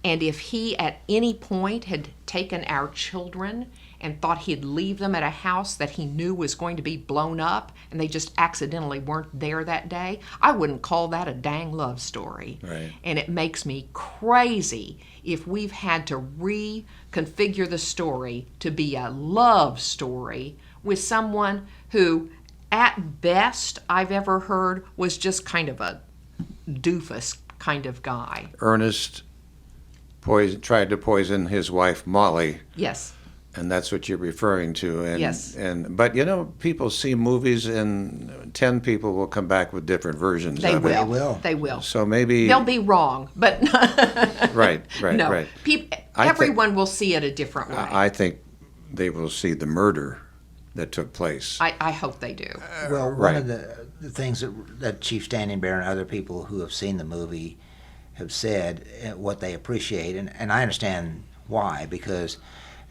and if he at any point had taken our children and thought he'd leave them at a house that he knew was going to be blown up and they just accidentally weren't there that day, I wouldn't call that a dang love story. Right. And it makes me crazy if we've had to reconfigure the story to be a love story with someone who, at best, I've ever heard was just kind of a doofus kind of guy. Ernest tried to poison his wife, Molly. Yes. And that's what you're referring to. And, Yes. But people see movies, and 10 people will come back with different versions They of it. will. They will. So maybe They'll be wrong, but right, no. right. Everyone will see it a different way. I think they will see the murder that took place. I hope they do. Well, one right. of the things that Chief Standing Bear and other people who have seen the movie have said, what they appreciate, and I understand why, because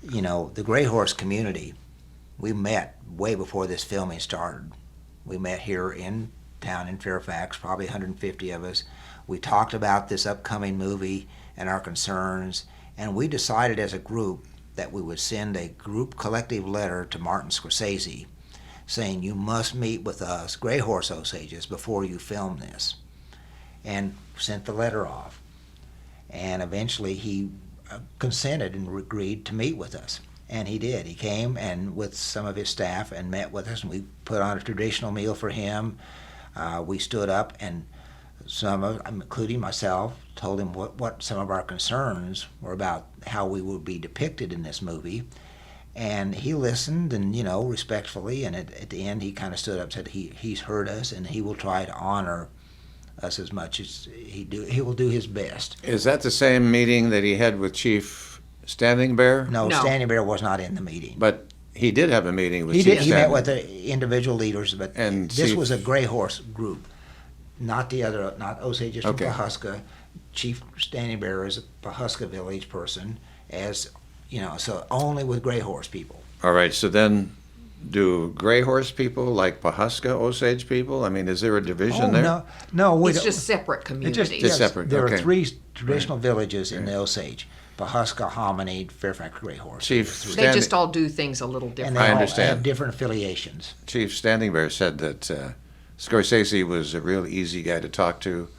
the Gray Horse community, we met way before this filming started. We met here in town in Fairfax, probably 150 of us. We talked about this upcoming movie and our concerns, and we decided as a group that we would send a group collective letter to Martin Scorsese saying, you must meet with us, Gray Horse Osages, before you film this. And sent the letter off. And eventually he consented and agreed to meet with us. And he did. He came and with some of his staff and met with us, and we put on a traditional meal for him. We stood up, and some of, including myself, told him what some of our concerns were about how we would be depicted in this movie. And he listened, and respectfully, and at the end he kind of stood up and said he's heard us, and he will try to honor us as much as he will do his best. Is that the same meeting that he had with Chief Standing Bear? No, Standing Bear was not in the meeting. But he did have a meeting with He Chief did. He Standing. met with the individual leaders, but And this Chief- was a Gray Horse group, not the other, not Osages from Okay. Pawhuska. Chief Standing Bear is a Pawhuska village person, so only with Gray Horse people. All right, so then do Gray Horse people like Pawhuska Osage people? I mean, is there a division there? No, we It's don't. just separate communities. Just separate, There okay. are 3 traditional villages in the Osage: Pawhuska, Hominy, Fairfax, Gray Horse. Chief They Standing, just all do things a little and different. they I all understand. have different affiliations. Chief Standing Bear said that Scorsese was a real easy guy to talk to,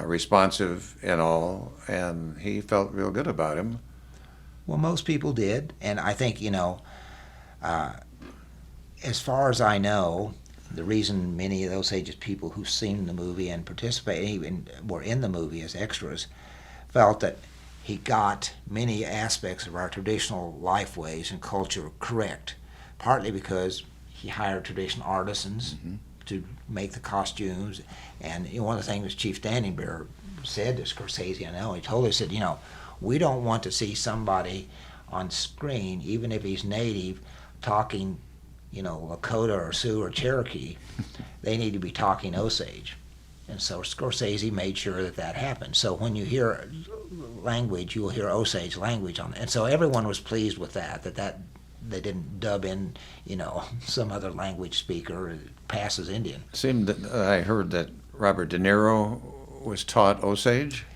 responsive and all, and he felt real good about him. Well, most people did, and I think as far as I know, the reason many of those Osages people who've seen the movie and participated, even were in the movie as extras, felt that he got many aspects of our traditional lifeways and culture correct, partly because he hired traditional artisans to make the costumes, and one of the things Chief Standing Bear said to Scorsese, he told us, he said, we don't want to see somebody on screen, even if he's native, talking, Lakota or Sioux or Cherokee. They need to be talking Osage. And so Scorsese made sure that happened. So when you hear language, you will hear Osage language on it. And so everyone was pleased with that they didn't dub in, some other language speaker pass as Indian. It seemed that I heard that Robert De Niro was taught Osage.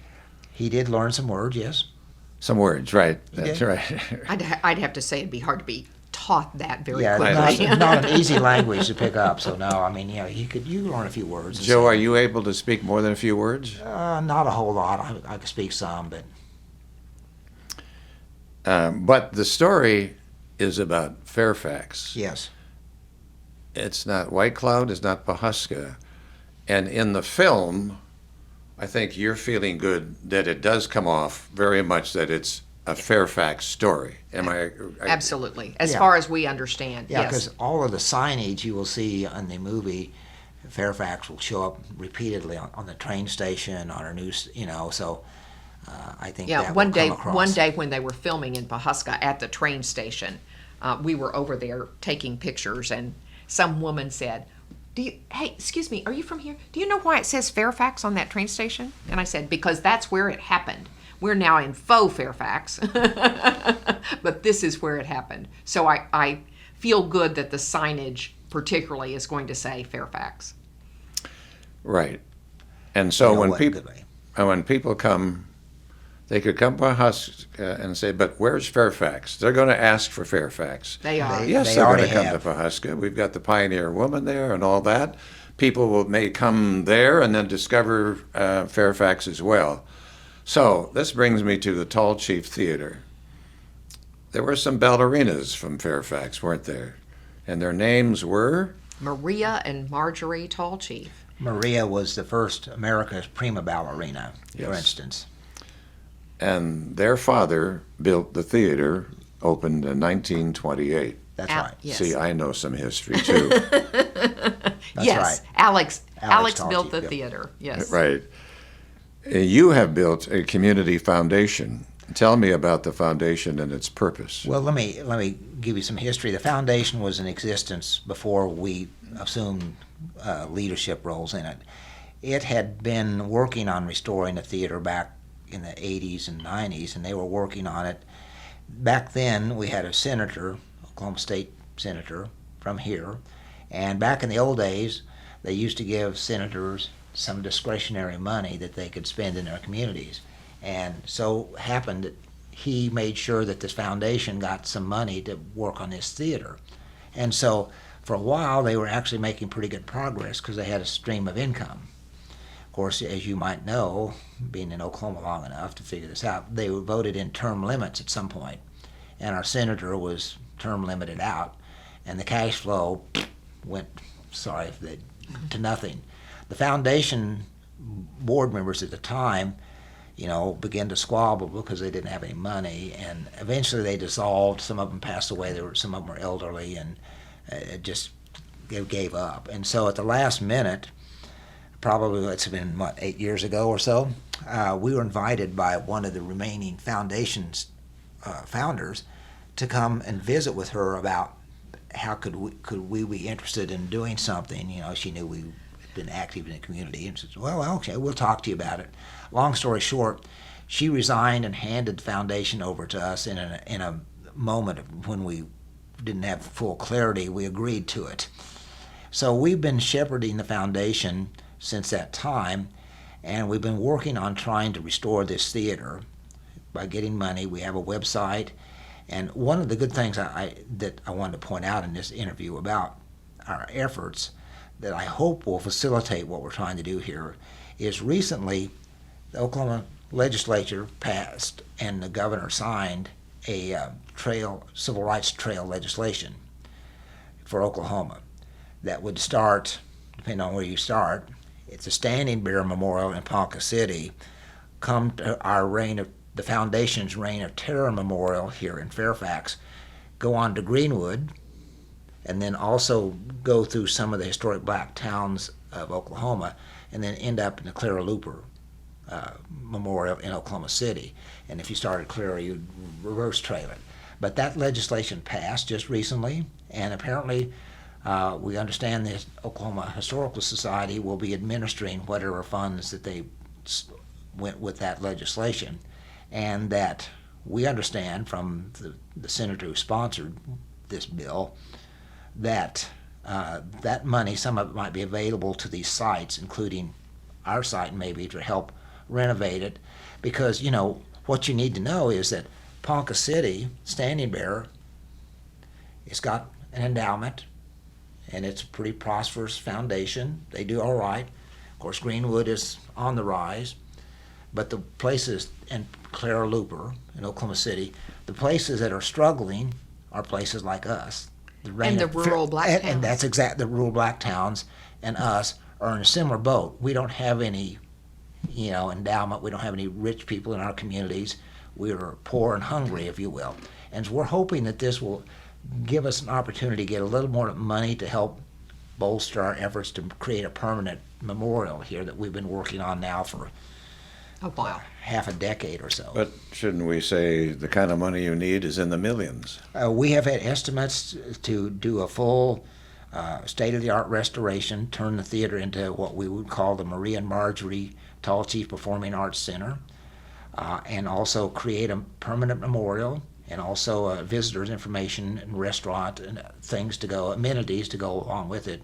He did learn some words, yes. Some words, right? That's did. right. I'd have to say it'd be hard to be taught that very Yeah, quickly. not an easy language to pick up. So no, you could learn a few words. Joe, are you able to speak more than a few words? Not a whole lot. I could speak some, but But the story is about Fairfax. Yes. It's not White Cloud, it's not Pawhuska. And in the film, I think you're feeling good that it does come off very much that it's a Fairfax story. Am I? Absolutely, as Yeah. far as we understand. Yeah, Yes. because all of the signage you will see in the movie, Fairfax will show up repeatedly on the train station, on our news, so I think Yeah, that one will day, come across. one day when they were filming in Pawhuska at the train station, we were over there taking pictures, and some woman said, "Hey, excuse me, are you from here? Do you know why it says Fairfax on that train station?" And I said, "Because that's where it happened. We're now in faux Fairfax, but this is where it happened." So I feel good that the signage particularly is going to say Fairfax. Right. And so You know when people come, they could come to Pawhuska and say, "But where's Fairfax?" They're going to ask for Fairfax. They are. They- Yes, they're going to already come have. to Pawhuska. We've got the Pioneer Woman there and all that. People may come there and then discover Fairfax as well. So this brings me to the Tall Chief Theater. There were some ballerinas from Fairfax, weren't there? And their names were? Maria and Marjorie Tall Chief. Maria was the first America's prima ballerina, for Yes. instance. And their father built the theater, opened in 1928. That's Al- right. Yes. See, I know some history too. That's Yes, right. Alex Tall built Chief the built. theater. Yes. Right. You have built a community foundation. Tell me about the foundation and its purpose. Well, let me give you some history. The foundation was in existence before we assumed leadership roles in it. It had been working on restoring the theater back in the 80s and 90s, and they were working on it. Back then, we had a senator, Oklahoma State senator from here, and back in the old days, they used to give senators some discretionary money that they could spend in their communities. And so happened that he made sure that this foundation got some money to work on this theater. And so for a while, they were actually making pretty good progress because they had a stream of income. Of course, as you might know, being in Oklahoma long enough to figure this out, they were voted in term limits at some point, and our senator was term limited out, and the cash flow went, to nothing. The foundation board members at the time, began to squabble because they didn't have any money, and eventually they dissolved. Some of them passed away. Some of them were elderly, and it just gave up. And so at the last minute, probably it's been 8 years ago or so, we were invited by one of the remaining foundation's founders to come and visit with her about how could we be interested in doing something. She knew we had been active in the community, and said, "Well, okay, we'll talk to you about it." Long story short, she resigned and handed the foundation over to us in a moment when we didn't have full clarity. We agreed to it. So we've been shepherding the foundation since that time, and we've been working on trying to restore this theater by getting money. We have a website, and one of the good things that I wanted to point out in this interview about our efforts that I hope will facilitate what we're trying to do here is recently the Oklahoma legislature passed and the governor signed a civil rights trail legislation for Oklahoma that would start, depending on where you start, it's a Standing Bear Memorial in Ponca City, come to the foundation's Reign of Terror Memorial here in Fairfax, go on to Greenwood, and then also go through some of the historic black towns of Oklahoma, and then end up in the Clara Looper Memorial in Oklahoma City. And if you start at Clara, you'd reverse trail it. But that legislation passed just recently, and apparently we understand the Oklahoma Historical Society will be administering whatever funds that they went with that legislation, and that we understand from the senator who sponsored this bill that that money, some of it might be available to these sites, including our site maybe, to help renovate it. Because, what you need to know is that Ponca City, Standing Bear, it's got an endowment, and it's a pretty prosperous foundation. They do all right. Of course, Greenwood is on the rise, but the places in Clara Looper in Oklahoma City, The places that are struggling are places like us. And the rural black and that's exact. The rural black towns and us are in a similar boat. We don't have any, endowment. We don't have any rich people in our communities. We are poor and hungry, if you will. And so we're hoping that this will give us an opportunity to get a little more money to help bolster our efforts to create a permanent memorial here that we've been working on now for a while, half a decade or so. But shouldn't we say the kind of money you need is in the millions? We have had estimates to do a full state-of-the-art restoration, turn the theater into what we would call the Marie and Marjorie Tall Chief Performing Arts Center, and also create a permanent memorial, and also visitors information and restaurant and things to go, amenities to go along with it,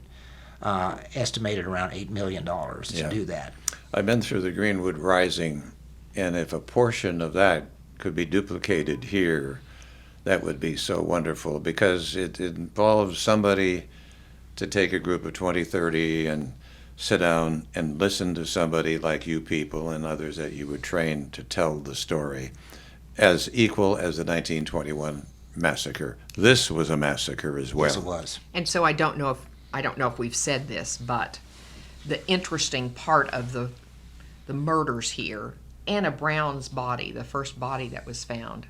estimated around $8 million to do that. I've been through the Greenwood Rising, and if a portion of that could be duplicated here, that would be so wonderful, because it involves somebody to take a group of 20, 30 and sit down and listen to somebody like you people and others that you would train to tell the story as equal as the 1921 massacre. This was a massacre as well. Yes, it was. And so I don't know if we've said this, but the interesting part of the murders here, Anna Brown's body, the first body that was found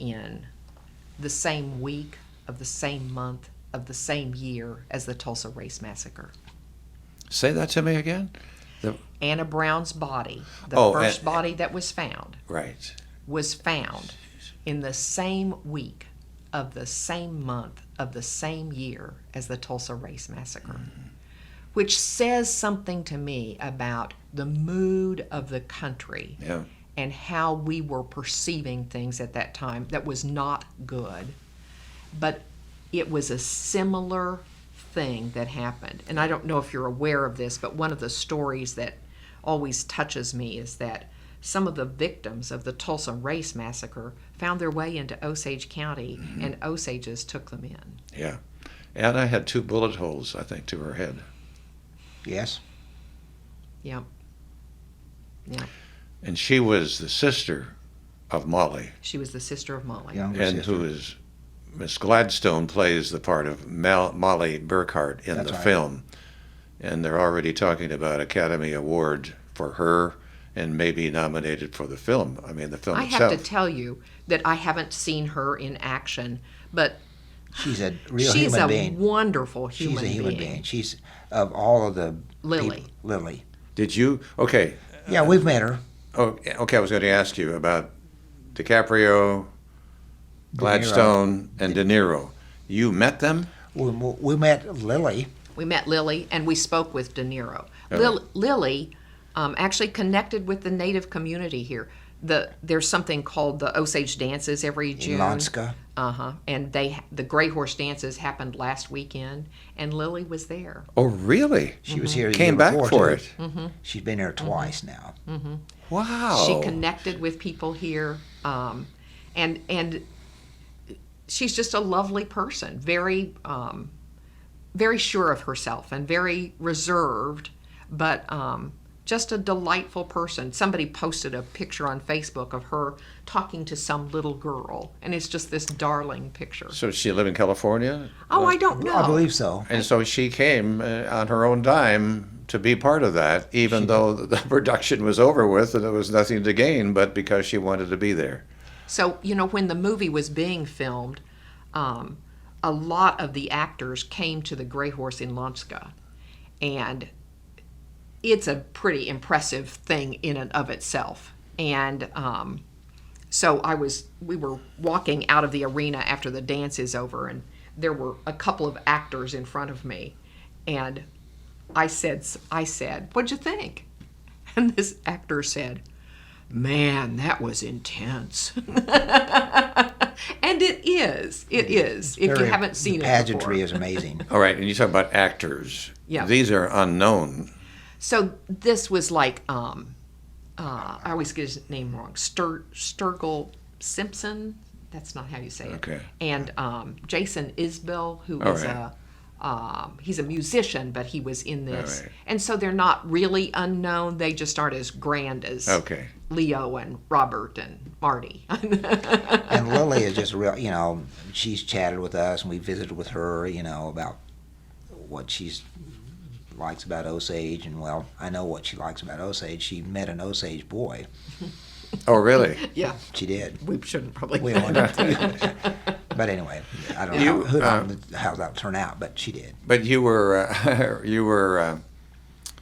in the same week of the same month of the same year as the Tulsa Race Massacre. Say that to me again? Anna Brown's body, the first body that was found, Right. was found in the same week of the same month of the same year as the Tulsa Race Massacre, which says something to me about the mood of the country and how we were perceiving things at that time that was not good. But it was a similar thing that happened. And I don't know if you're aware of this, but one of the stories that always touches me is that some of the victims of the Tulsa Race Massacre found their way into Osage County, and Osages took them in. Yeah. Anna had 2 bullet holes, I think, to her head. Yes. Yep. Yeah. And she was the sister of Molly. She was the sister of Molly. Younger And sister. who is Miss Gladstone plays the part of Molly Burkhart in That's the right. film. And they're already talking about Academy Award for her and maybe nominated for the film. I mean, the film I itself. have to tell you that I haven't seen her in action, but She's a real she's human a being. wonderful human She's a human being. being. She's of all of the Lily. people- Lily. Did you? Okay. Yeah, we've met her. Oh, okay. I was going to ask you about DiCaprio, Gladstone, and De Niro. You met them? We met Lily. We met Lily, and we spoke with De Niro. Oh. Lily actually connected with the Native community here. There's something called the Osage dances every June. Lanska. And the Gray Horse dances happened last weekend, and Lily was there. Oh, really? She was here the Came year back before, for too. it. She's been here twice now. Wow. She connected with people here, and she's just a lovely person, very very sure of herself and very reserved, but just a delightful person. Somebody posted a picture on Facebook of her talking to some little girl, and it's just this darling picture. So she live in California? Oh, I don't know. I believe so. And so she came on her own dime to be part of that, even though the production was over with and there was nothing to gain, but because she wanted to be there. So, when the movie was being filmed, a lot of the actors came to the Gray Horse in Lanska, and it's a pretty impressive thing in and of itself. And so we were walking out of the arena after the dance is over, and there were a couple of actors in front of me, and I said, "What'd you think?" And this actor said, "Man, that was intense." And it is. If you haven't seen it the pageantry before. is amazing. All right, and you talk about actors. Yeah. These are unknown. So this was like, I always get his name wrong, Sturgill Simpson. That's not how you say it. Okay. And Jason Isbell, who All is right. He's a musician, but he was in this. Right. And so they're not really unknown. They just aren't as grand as Okay. Leo and Robert and Marty. And Lily is just real, she's chatted with us and we visited with her, about what she's likes about Osage. And well, I know what she likes about Osage. She met an Osage boy. Oh, really? Yeah, She did. we shouldn't probably. We wanted to. But anyway, I don't know how that'll turn out, but she did. But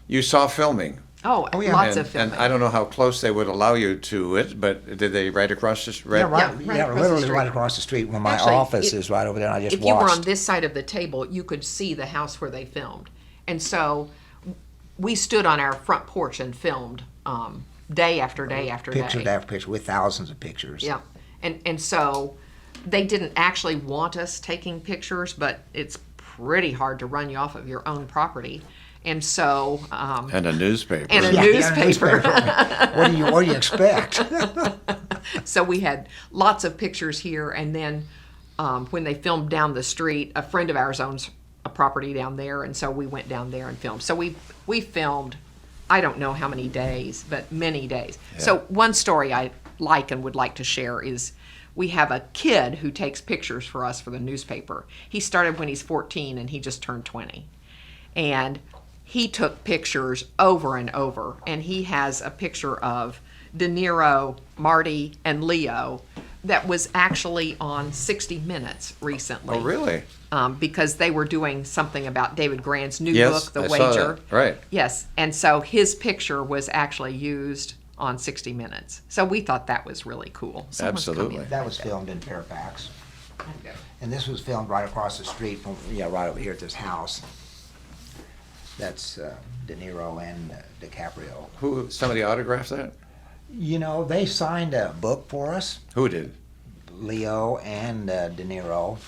you saw filming. Oh, Oh, yeah. lots and, of filming. and I don't know how close they would allow you to it, but did they right across this? Yeah, right across the literally street. right across the street where my Actually, office is right over there. And I just if you were watched. on this side of the table, you could see the house where they filmed. And so we stood on our front porch and filmed day after day after Picture day. after picture with thousands of pictures. Yeah. And so they didn't actually want us taking pictures, but it's pretty hard to run you off of your own property. And so And a newspaper. and a Yeah, newspaper. What do you expect? So we had lots of pictures here, and then when they filmed down the street, a friend of ours owns a property down there, and so we went down there and filmed. So we filmed, I don't know how many days, but many days. So one story I like and would like to share is we have a kid who takes pictures for us for the newspaper. He started when he's 14 and he just turned 20. And he took pictures over and over, and he has a picture of De Niro, Marty, and Leo that was actually on 60 Minutes recently. Oh, really? Because they were doing something about David Grann's new Yes, book, The I saw Wager. that. Right. Yes, and so his picture was actually used on 60 Minutes. So we thought that was really cool. Someone's come Absolutely. in. That was filmed in Fairfax. And this was filmed right across the street from, right over here at this house. That's De Niro and DiCaprio. Somebody autographed that? They signed a book for us, Who did? Leo and De Niro.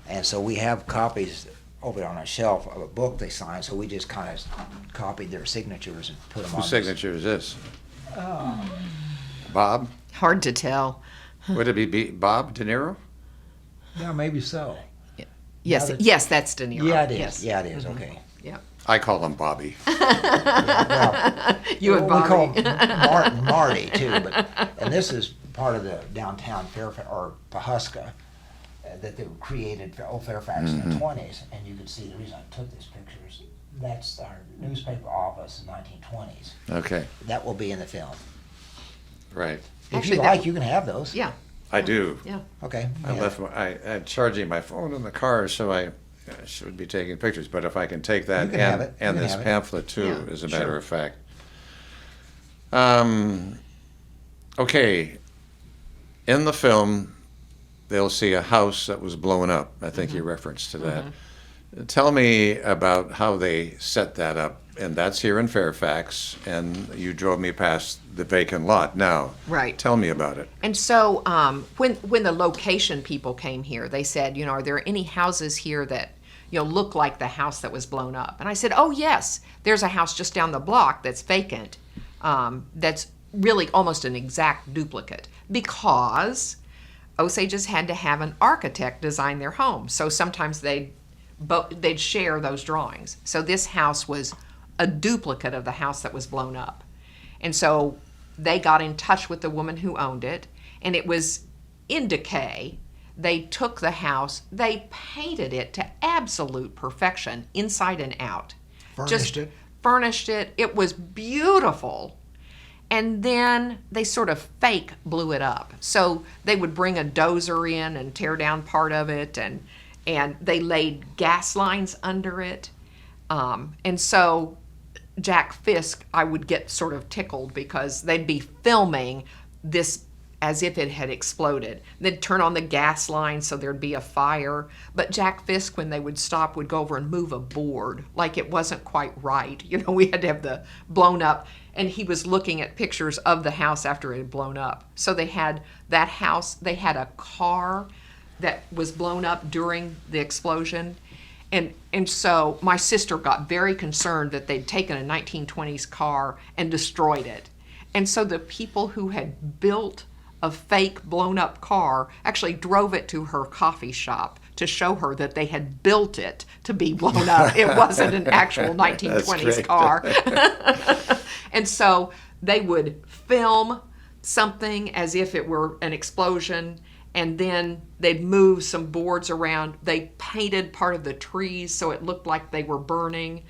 And so we have copies over on a shelf of a book they signed, so we just kind of copied their signatures and put them on. Whose signature is this? Bob? Hard to tell. Would it be Bob De Niro? Yeah, maybe so. Yes, that- yes, that's De Niro. Yeah, it is. Yes. Yeah, it is. Okay. Yeah. I call him Bobby. Well, You and we call Bobby. him Marty too, and this is part of the downtown Fairfax or Pawhuska that they created for Old Fairfax in the 20s, and you can see the reason I took these pictures. That's our newspaper office in the 1920s. Okay, That will be in the film. right. If Actually, you that- like, you can have those. Yeah, I do. yeah. Okay. I yeah. left. I had charging my phone in the car, so I should be taking pictures. But if I can take that You can have it. You and can this have it. pamphlet too, Yeah, as a matter sure. of fact. Okay. In the film, they'll see a house that was blown up. I think you referenced to that. Tell me about how they set that up. And that's here in Fairfax, and you drove me past the vacant lot now. Right. Tell me about it. And so when the location people came here, they said, are there any houses here that, look like the house that was blown up? And I said, oh, yes, there's a house just down the block that's vacant. That's really almost an exact duplicate because Osages had to have an architect design their home. So sometimes they'd share those drawings. So this house was a duplicate of the house that was blown up. And so they got in touch with the woman who owned it, and it was in decay. They took the house, they painted it to absolute perfection, inside and out. Furnished it? Furnished it. It was beautiful. And then they sort of fake blew it up. So they would bring a dozer in and tear down part of it, and they laid gas lines under it. And so Jack Fisk, I would get sort of tickled because they'd be filming this as if it had exploded. They'd turn on the gas line so there'd be a fire. But Jack Fisk, when they would stop, would go over and move a board like it wasn't quite right. We had to have the blown up. And he was looking at pictures of the house after it had blown up. So they had that house, they had a car that was blown up during the explosion. And so my sister got very concerned that they'd taken a 1920s car and destroyed it. And so the people who had built a fake blown up car actually drove it to her coffee shop to show her that they had built it to be blown up. It wasn't an actual 1920s car. And so they would film something as if it were an explosion, and then they'd move some boards around. They painted part of the trees so it looked like they were burning.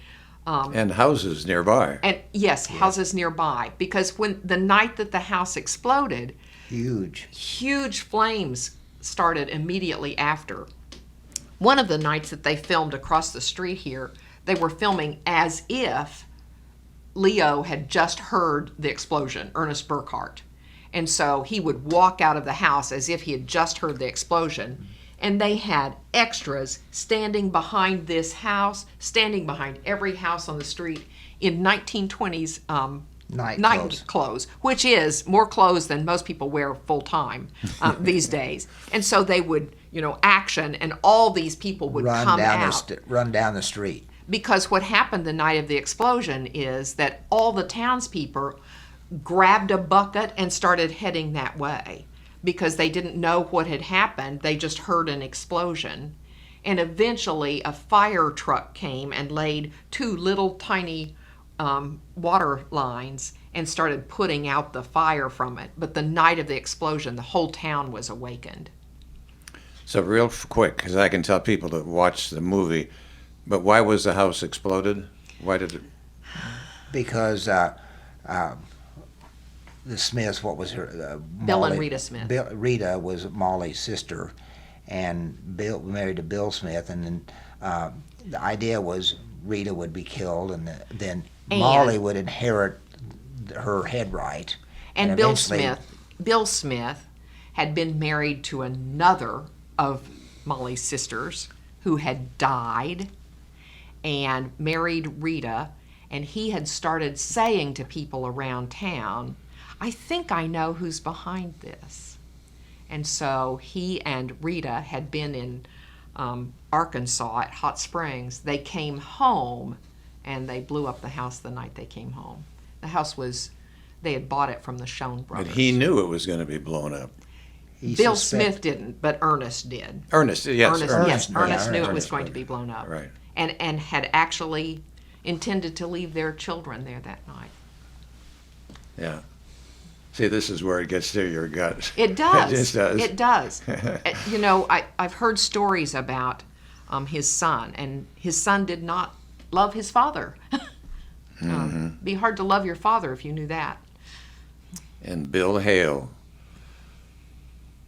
And houses nearby. And yes, houses nearby. Because when the night that the house exploded, huge flames started immediately after. One of the nights that they filmed across the street here, they were filming as if Leo had just heard the explosion, Ernest Burkhart. And so he would walk out of the house as if he had just heard the explosion. And they had extras standing behind this house, standing behind every house on the street in 1920s night clothes, which is more clothes than most people wear full time these days. And so they would, action, and all these people would come out. Run down the street. Because what happened the night of the explosion is that all the townspeople grabbed a bucket and started heading that way because they didn't know what had happened. They just heard an explosion. And eventually a fire truck came and laid 2 little tiny water lines and started putting out the fire from it. But the night of the explosion, the whole town was awakened. So real quick, because I can tell people to watch the movie, but why was the house exploded? Why did it? Because the Smiths, what was her? Bill and Rita Smith. Rita was Molly's sister, and Bill married to Bill Smith, and then the idea was Rita would be killed, and then Molly would inherit her headright. And Bill Smith had been married to another of Molly's sisters who had died and married Rita, and he had started saying to people around town, I think I know who's behind this. And so he and Rita had been in Arkansas at Hot Springs. They came home and they blew up the house the night they came home. The house they had bought it from the Schoen brothers. But he knew it was going to be blown up. Bill Smith didn't, but Ernest did. Ernest knew it was going to be blown up. Right. And had actually intended to leave their children there that night. Yeah. See, this is where it gets to your gut. It does. It just does. It does. I've heard stories about his son, and his son did not love his father. Be hard to love your father if you knew that. And Bill Hale,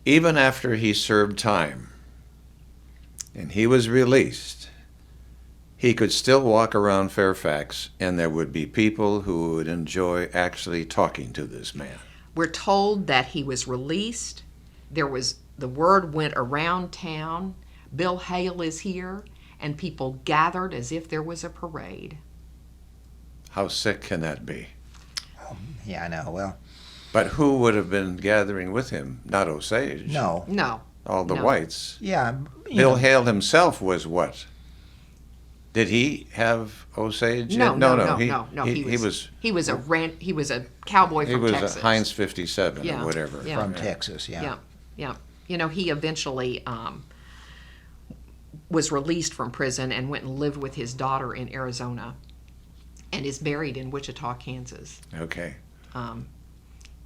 even after he served time and he was released, he could still walk around Fairfax and there would be people who would enjoy actually talking to this man. We're told that he was released. The word went around town, Bill Hale is here, and people gathered as if there was a parade. How sick can that be? Yeah, I know. Well, but who would have been gathering with him? Not Osage. No. All the whites. Yeah. Bill Hale himself was what? Did he have Osage? No. He was a cowboy from Texas. He was a Heinz 57 or whatever. From Texas, yeah. He eventually was released from prison and went and lived with his daughter in Arizona and is buried in Wichita, Kansas. Okay.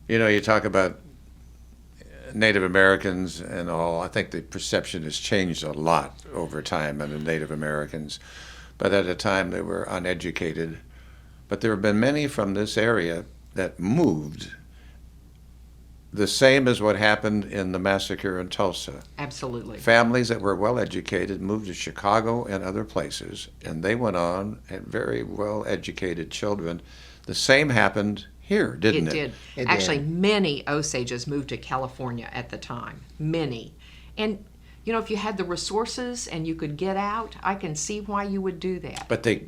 You talk about Native Americans and all. I think the perception has changed a lot over time on the Native Americans. But at a time they were uneducated. But there have been many from this area that moved, the same as what happened in the massacre in Tulsa. Absolutely. Families that were well educated moved to Chicago and other places, and they went on, had very well educated children. The same happened here, didn't it? It did. Actually, many Osages moved to California at the time. Many. And if you had the resources and you could get out, I can see why you would do that. But they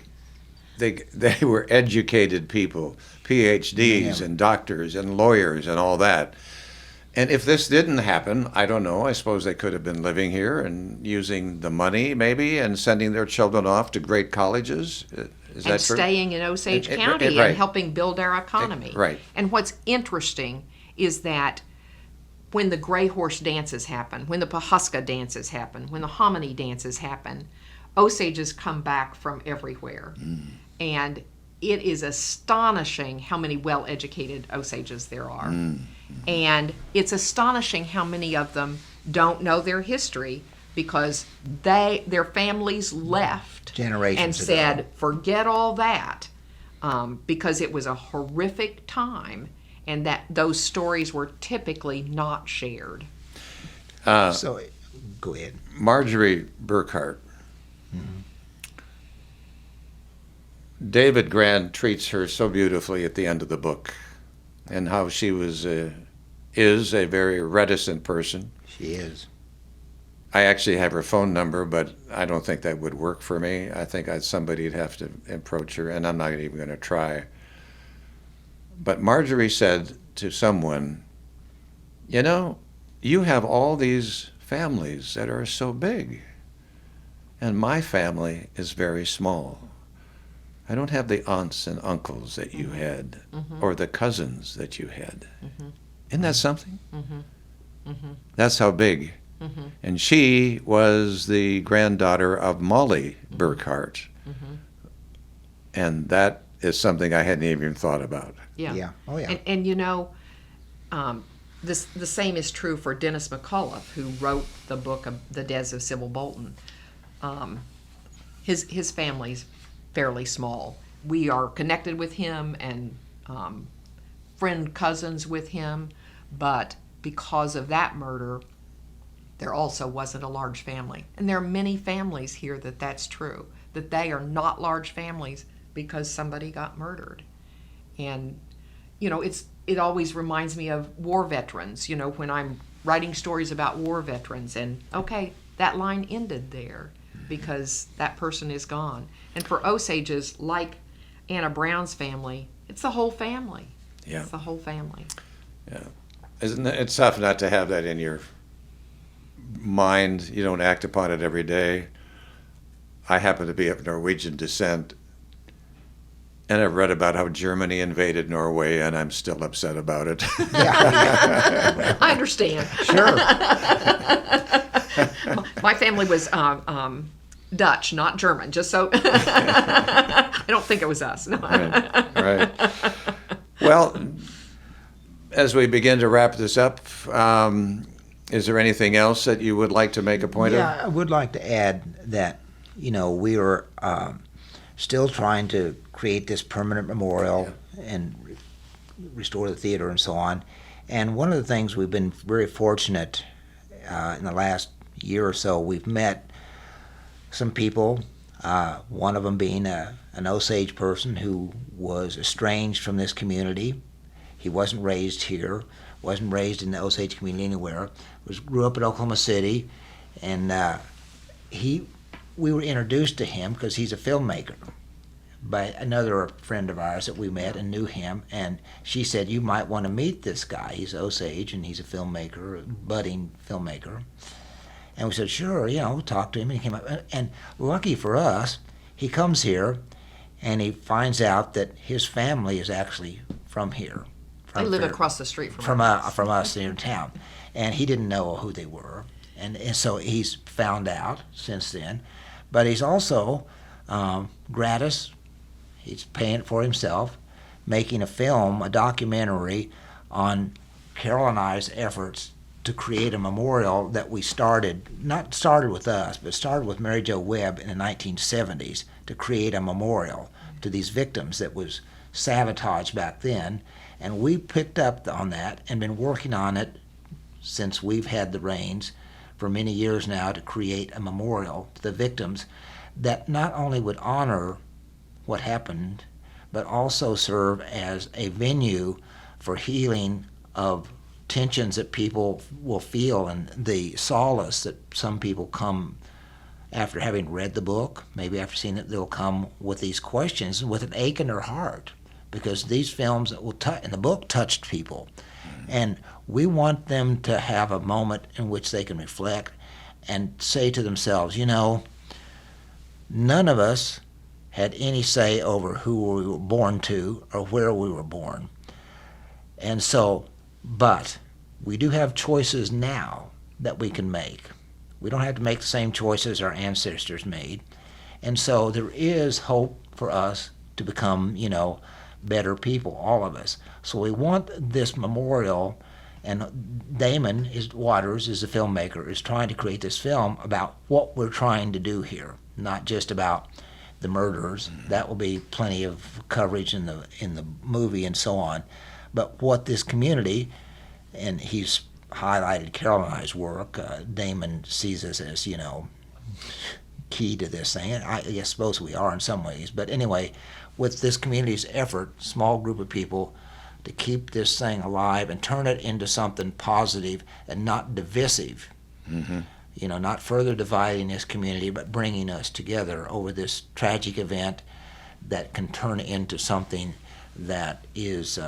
were educated people, PhDs and doctors and lawyers and all that. And if this didn't happen, I don't know, I suppose they could have been living here and using the money maybe and sending their children off to great colleges. Is that true? Staying in Osage County right. and helping build our economy. Right. And what's interesting is that when the gray horse dances happen, when the Pahuska dances happen, when the hominy dances happen, Osages come back from everywhere. And it is astonishing how many well-educated Osages there are. And it's astonishing how many of them don't know their history because their families left Generations and ago. said, forget all that, because it was a horrific time, and that those stories were typically not shared. So, go ahead. Marjorie Burkhart. David Grand treats her so beautifully at the end of the book, and how she is a very reticent person. She is. I actually have her phone number, but I don't think that would work for me. I think somebody'd have to approach her, and I'm not even going to try. But Marjorie said to someone, you know, you have all these families that are so big, and my family is very small. I don't have the aunts and uncles that you had, or the cousins that you had. Isn't that something? That's how big. And she was the granddaughter of Molly Burkhart. And that is something I hadn't even thought about. Yeah. Oh, yeah. And you know, the same is true for Dennis McCullough, who wrote the book of The Deaths of Sybil Bolton. His family's fairly small. We are connected with him and friend cousins with him, but because of that murder, there also wasn't a large family. And there are many families here that's true, that they are not large families because somebody got murdered. And, you know, it always reminds me of war veterans, you know, when I'm writing stories about war veterans, and okay, that line ended there because that person is gone. And for Osages, like Anna Brown's family, it's the whole family. Yeah. It's the whole family. Yeah. Isn't it, it's tough not to have that in your mind. You don't act upon it every day. I happen to be of Norwegian descent, and I've read about how Germany invaded Norway, and I'm still upset about it. Yeah. I understand. Sure. My family was Dutch, not German, just so I don't think it was us. No. Right. Well, as we begin to wrap this up, is there anything else that you would like to make a point of? Yeah, I would like to add that, you know, we are still trying to create this permanent memorial and restore the theater and so on. And one of the things we've been very fortunate in the last year or so, we've met some people, one of them being an Osage person who was estranged from this community. He wasn't raised here, wasn't raised in the Osage community anywhere, grew up in Oklahoma City, and we were introduced to him because he's a filmmaker by another friend of ours that we met and knew him, and she said, you might want to meet this guy. He's Osage, and he's a filmmaker, a budding filmmaker. And we said, sure, you know, we'll talk to him, and he came up. And lucky for us, he comes here, and he finds out that his family is actually from here. They live across the street from us. From us in town. And he didn't know who they were. And so he's found out since then. But he's also gratis. He's paying it for himself, making a film, a documentary on Carol and I's efforts to create a memorial that we not started with us, but started with Mary Jo Webb in the 1970s to create a memorial to these victims that was sabotaged back then. And we picked up on that and been working on it since we've had the reins for many years now to create a memorial to the victims that not only would honor what happened, but also serve as a venue for healing of tensions that people will feel, and the solace that some people come after having read the book, maybe after seeing it, they'll come with these questions with an ache in their heart, because these films that will in the book touched people. And we want them to have a moment in which they can reflect and say to themselves, you know, none of us had any say over who we were born to or where we were born. And so, but we do have choices now that we can make. We don't have to make the same choices our ancestors made. And so there is hope for us to become, better people, all of us. So we want this memorial, and Damon Waters is the filmmaker, is trying to create this film about what we're trying to do here, not just about the murderers. That will be plenty of coverage in the movie and so on. But what this community, and he's highlighted Carol and I's work, Damon sees us as, key to this thing. And I suppose we are in some ways. But anyway, with this community's effort, small group of people, to keep this thing alive and turn it into something positive and not divisive. Mm-hmm. Not further dividing this community, but bringing us together over this tragic event that can turn into something that is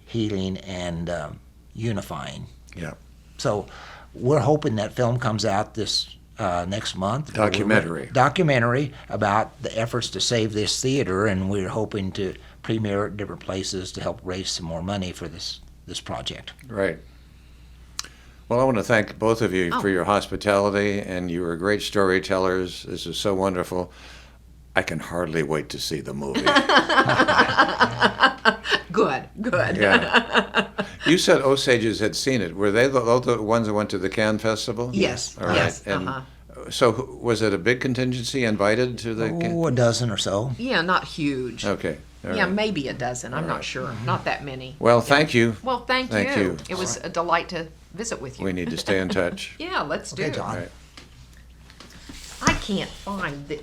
healing and unifying. Yeah. So we're hoping that film comes out this next month. Documentary about the efforts to save this theater, and we're hoping to premiere at different places to help raise some more money for this project. Right. Well, I want to thank both of you for your hospitality, and you were great storytellers. This is so wonderful. I can hardly wait to see the movie. Good. Yeah. You said Osages had seen it. Were they the ones that went to the Cannes Festival? Yes. All right. Yes. And so was it a big contingency invited to the? A dozen or so. Yeah, not huge. Okay. All Yeah, right. maybe a dozen. I'm not sure. Not that many. Well, thank you. Well, thank you. It was a delight to visit with you. We need to stay in touch. Yeah, let's do Okay, it. John. All right. I can't find the.